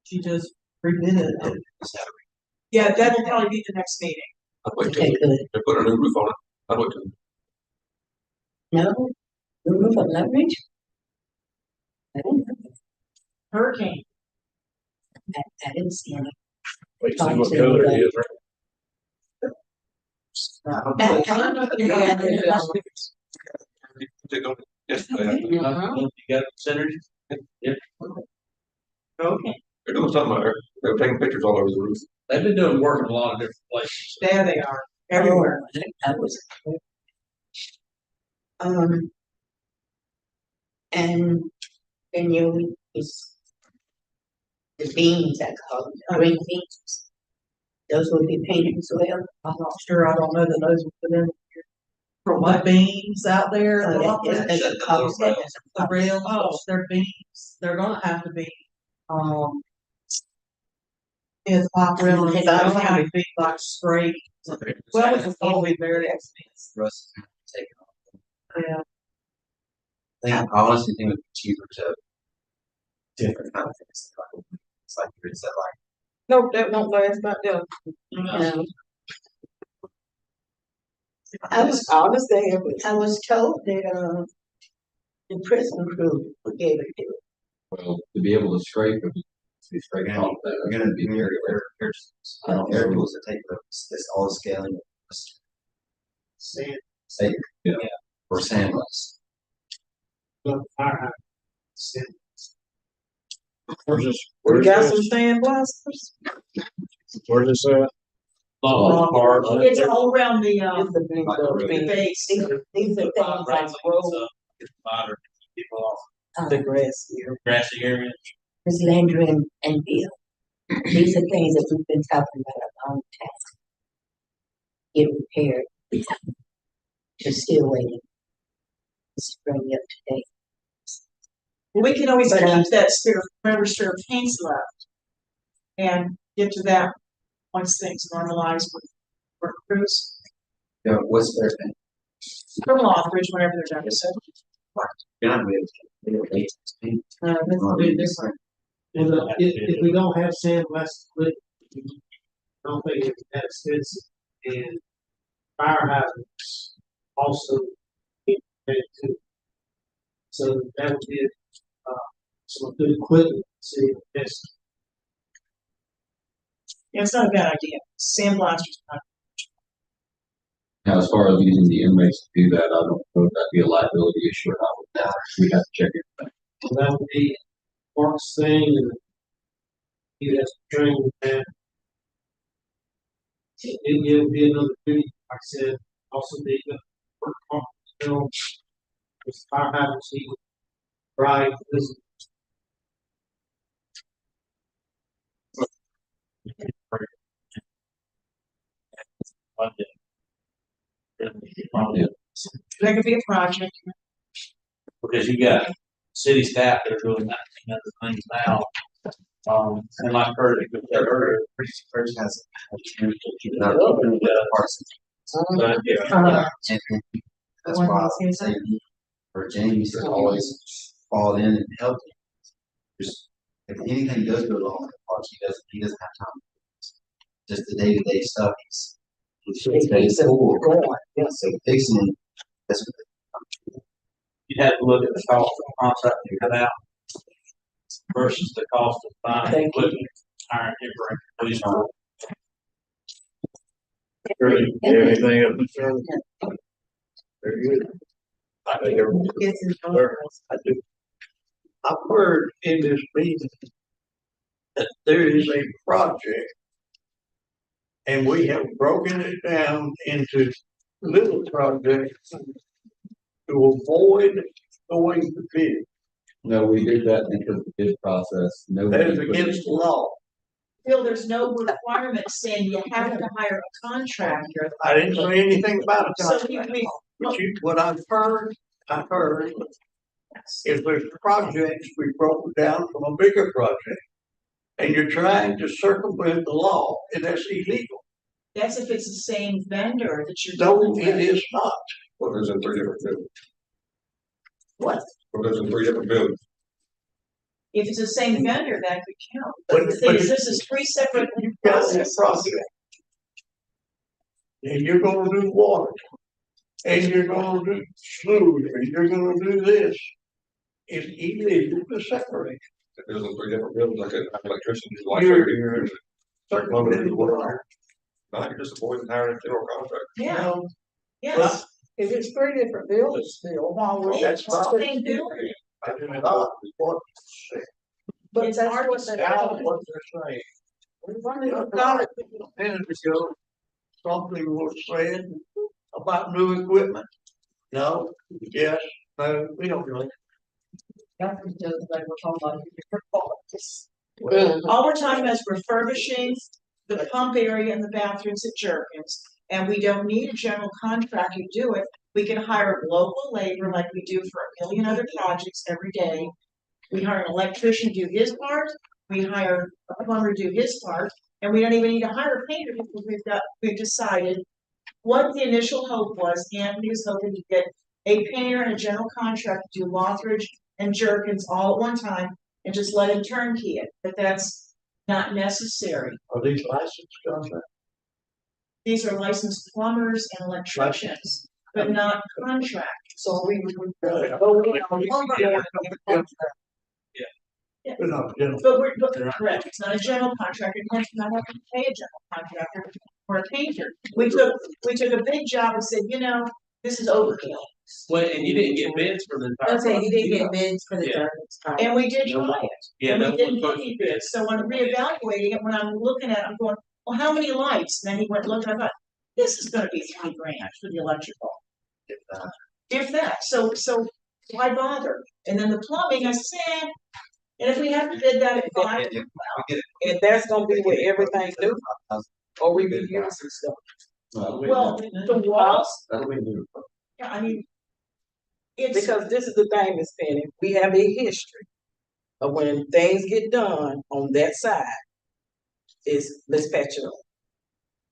She just redid it. Yeah, that will probably be the next meeting. I'd wait till Okay, good. they put a new roof on it. I'd wait till. No, the roof of leverage? I didn't know. Hurricane. I didn't see any. Wait, see what color it is, right? They don't, yes, they You got centers? Yep. Okay. they're doing something out there. They were taking pictures all over the roof. They've been doing work in a lot of different places. There they are, everywhere. Oh, I was. Um. And then you is the beams, I call them, green beams. Those will be painted as well. I'm not sure, I don't know that those were put in. For what beams out there, Oh, the that- lot that's- line, that's a concept. the rails, they're beams, they're gonna have to be, it's pop rail, and it's gonna have to be like straight. Well, it's gonna be very expensive. Russ take it off. Yeah. I honestly think it's cheaper to different kind of things. It's like you said, like No, that won't last about them. I was told that, the prison crew would be able to do it. well, to be able to scrape it, to be scraped off that. We're gonna be very air tools that take this all the scaling. Sand, Say, yeah, or sandless. but fire hydrant, sand. Where's this, We where's got some this, sandblasters. where's this at? Long part. It's all around the, It's the big, the big, base. These are things like road, People off the grass here. grassy areas. Ms. Landry and Bill. These are things that we've been talking about a long time. Get repaired. Just still waiting. Just to bring you up to date. We can always But, keep that spare, whatever spare paint's left. And get to that once things normalize with work crews. Yeah, what's their thing? From Lothridge, whenever they're done, so. You're not really, they don't hate it. That's a bit different. And if we don't have sandblast equipment, I don't think it's that expensive. And fire hydrants also get paid too. So that would be, some good equipment, see, yes. Yeah, it's not a bad idea. Sandblasters, Now, as far as using the inmates to do that, I don't know if that'd be a liability issue or not. We have to check it. So that would be Mark's thing, and he has to train with that. It would be another duty, like I said, also be the work on, you know, with fire hydrants, he would drive this. that could be a project. Because you got city staff that are doing 19 other things now. And like Curtis, you said earlier, First has. but yeah, That's why I say, for James to always fall in and help. Just, if anything does go wrong in the park, he doesn't have time. Just the day-to-day stuff, he's so fixing, that's what you have to look at the cost of the contract you cut out versus the cost of buying equipment, hiring temporary police. Do you have anything else, Mr. Chairman? Very good. I think everyone. I do. I've heard in this meeting that there is a project. And we have broken it down into little projects to avoid going to bid. No, we did that because of the bid process. That is against the law. Bill, there's no requirement saying you have to hire a contractor. I didn't say anything about it. So we, What I've heard, if there's projects, we broke it down from a bigger project. And you're trying to circumvent the law, and that's illegal. that's if it's the same vendor that you're No, dealing it with. is not. Well, there's in three different buildings. What? Well, there's in three different buildings. If it's the same vendor, that could count. But- But the thing but is, this is three separate You've got that processes. project. And you're gonna do water, and you're gonna do sewer, and you're gonna do this. It's illegal to separate. If there's in three different buildings, like an electrician, light You're- here, and Circumventing the law. no, you're just avoiding hiring a general contractor. Yeah, Well, yes. If it's three different buildings still, why would? That's It's the not- same building. I do not want to say. But It's that's hard what to they're Now, doing. what they're saying. About a minute ago, something was said about new equipment. No, yes, no, we don't really. That's because they were talking about different parts. All we're talking about is refurbishing the pump area and the bathrooms at Jerkins. And we don't need a general contractor to do it. We can hire local labor like we do for a million other projects every day. We hire an electrician to do his part, we hire a plumber to do his part, and we don't even need to hire a painter because we've decided what the initial hope was. Anthony was hoping to get a painter and a general contractor to do Lothridge and Jerkins all at one time and just let him turnkey it, but that's not necessary. Are these licensed contractors? These are licensed plumbers and electricians, but not contractors. So we would. Yeah. They're not general. But correct, it's not a general contractor, hence we're not having to pay a general contractor or a painter. We took a big job and said, this is overkill. Well, and you didn't get bids for the entire. Okay, you didn't get project. bids for the Yeah. Jerkins project. And we did try it. Yeah, And that we was didn't supposed get any to be. bids, so when I'm reevaluating it, when I'm looking at it, I'm going, well, how many lights? And then he went, look, I thought, this is gonna be $3,000 for the electrical. If that, so why bother? And then the plumbing, I said, and if we have to bid that at five, And that's gonna be with everything new, or we be using stuff. well, the walls, That'll be new. yeah, I mean. It's, Because this is the thing, Miss Penny, we have a history of when things get done on that side, is let's patch it up.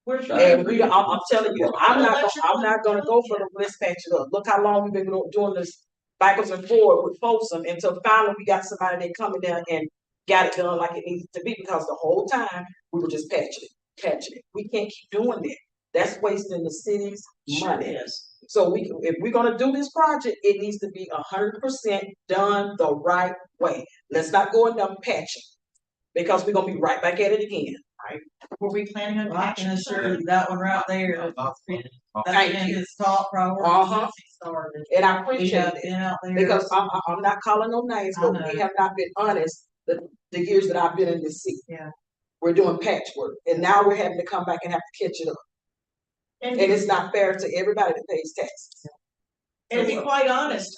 we're. And I'm telling you, I'm not gonna go for the let's patch it up. Look how long we've been doing this backwards and forward with Folsom until finally we got somebody that coming down and got it done like it needs to be, because the whole time we were just patching it. We can't keep doing that. That's wasting the city's money. Yes. So if we're gonna do this project, it needs to be 100% done the right way. Let's not go and patching, because we're gonna be right back at it again. Were we planning on I can patching? assure you that one right there, that's been Thank you. his top priority Uh-huh. since he started. And I We appreciate have it, been out there. because I'm not calling no names, I but know. we have not been honest the years that I've been in this seat. Yeah. We're doing patchwork, and now we're having to come back and have to catch it up. And it's not fair to everybody that pays taxes. And to be quite honest,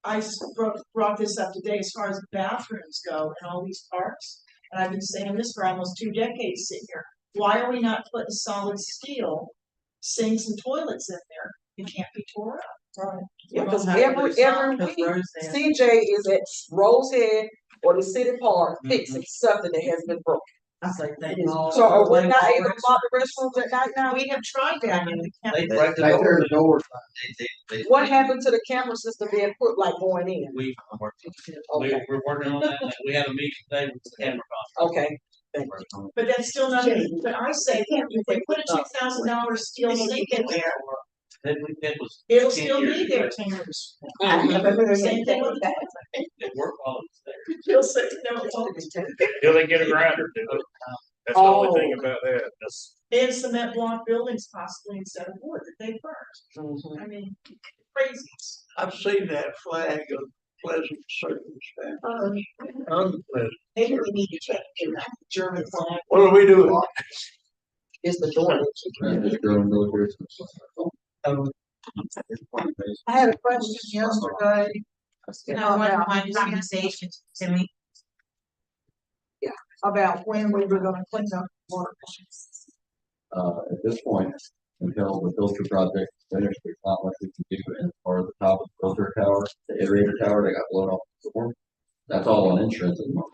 I brought this up today as far as bathrooms go in all these parks. And I've been saying this for almost 2 decades sitting here. Why are we not putting solid steel sinks and toilets in there? It can't be tore up. Right. Yeah, We're because gonna have to every do something week, 'cause Rose said- CJ is at Rosehead or the city park fixing something that has been broken. I say thank you all. So are we Thank not you. able to lock the restrooms at night now? We have tried that and we They can't. break their doors. What happened to the camera system being put like going in? We're Okay, working on that. We had a meeting today with the camera company. okay. But that's still not, but I say, if they put a $2,000 steel sink in there, That was. it'll 10 still years be there ago. 10 years. Mhm. Same thing with that. It worked while it was there. It'll say, no, it won't. Till they get a grinder to it. That's the only thing about that. That's, And cement block buildings possibly instead of wood that they burnt. Mhm. I mean, crazy. I've seen that flag of pleasant circumstance. Unpleasant. Maybe we need to check in that German flag. What are we doing? It's the door. I had a question yesterday. You know, one of my conversations to me. about when we were gonna clean up the water. At this point, until the filter project is finished, there's not much we can do. And part of the top of the filter tower, the aerator tower that got blown off the storm, that's all on insurance at the moment.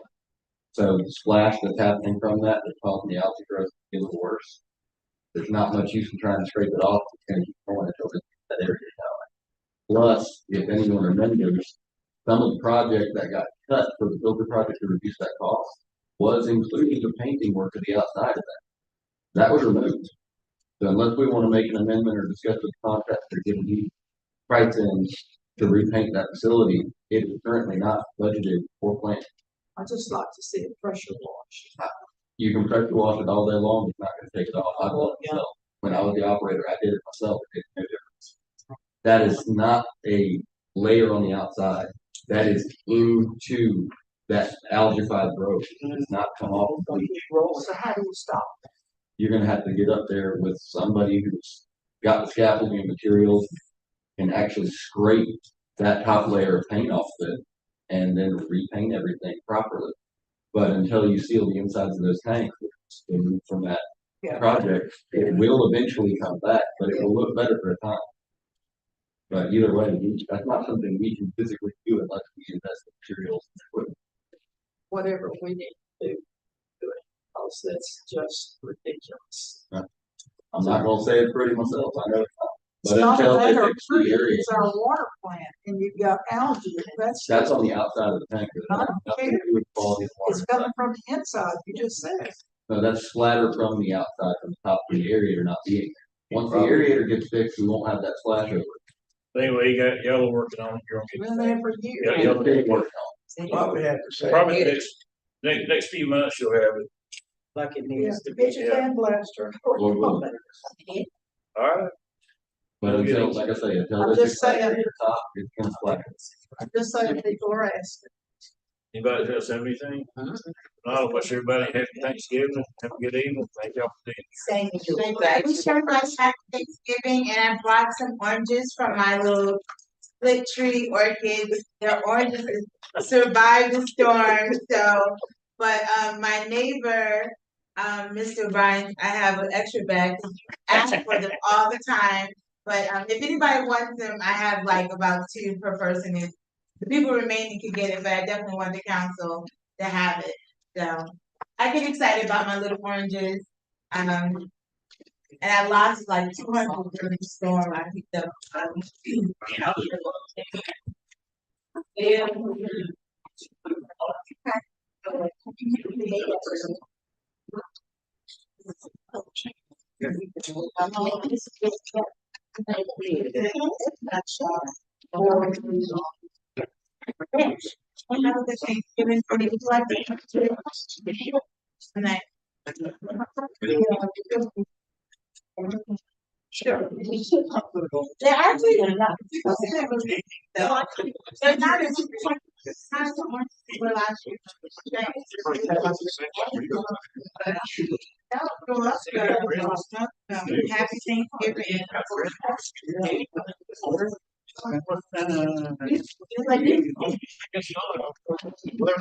So the splash that's happening from that is causing the algae growth to get a little worse. There's not much use in trying to scrape it off. It's going to keep going until that aerator tower. Plus, if anyone remembers, some of the project that got cut for the filter project to reduce that cost was including the painting work of the outside of that. That was removed. So unless we want to make an amendment or discuss with the contractor, giving you pricing to repaint that facility, it is currently not budgeted for plant. I just like to see it pressure wash. You can pressure wash it all day long, it's not gonna take it off. I've done it myself. When I was the operator, I did it myself, it made no difference. That is not a layer on the outside, that is into that algified growth. It does not come off completely. So how do you stop? You're gonna have to get up there with somebody who's got the scaffolding and materials and actually scrape that top layer of paint off of it and then repaint everything properly. But until you seal the insides of those tanks, which is removed from that project, it will eventually come back, but it will look better for a time. But either way, that's not something we can physically do unless we invest in materials and equipment. Whatever we need to do it, because that's just ridiculous. I'm not gonna say it's pretty myself, I know it's not. It's But not a until they matter of fix the pretty, area, it's our water plant, and you've got algae, that's on the outside of the tank. It has I don't nothing care. to do with quality of It's water. coming from the inside, you just said. No, that's splatter from the outside, from the top of the aerator not being there. Once the aerator gets fixed, we won't have that splash over. Anyway, you got yellow working on it, you're Been gonna there for get, years. yeah, yellow Big work. work. Probably have to say. Probably next few months you'll have it. Like it Yeah, needs to be. get your sandblaster. Well, All right. But until, like I say, until I'm this just is at saying. the top, it's gonna splash. I'm just saying people are asking. Anybody else have anything? No, wish everybody happy Thanksgiving, have a good evening, thank y'all for being. Thank you. I wish everybody happy Thanksgiving, and I brought some oranges from my little split tree orchids. The oranges survived the storm, so, but, my neighbor, Mr. Ryan, I have an extra bag, 'cause you ask for them all the time. But, if anybody wants them, I have like about 2 per person. If the people remaining can get it, but I definitely want the council to have it. So I get excited about my little oranges. And I lost like 200 during the storm. I picked up. Have a good Thanksgiving for you. And I. Sure. They're actually not. They're not as. Were last year. Happy Thanksgiving. Like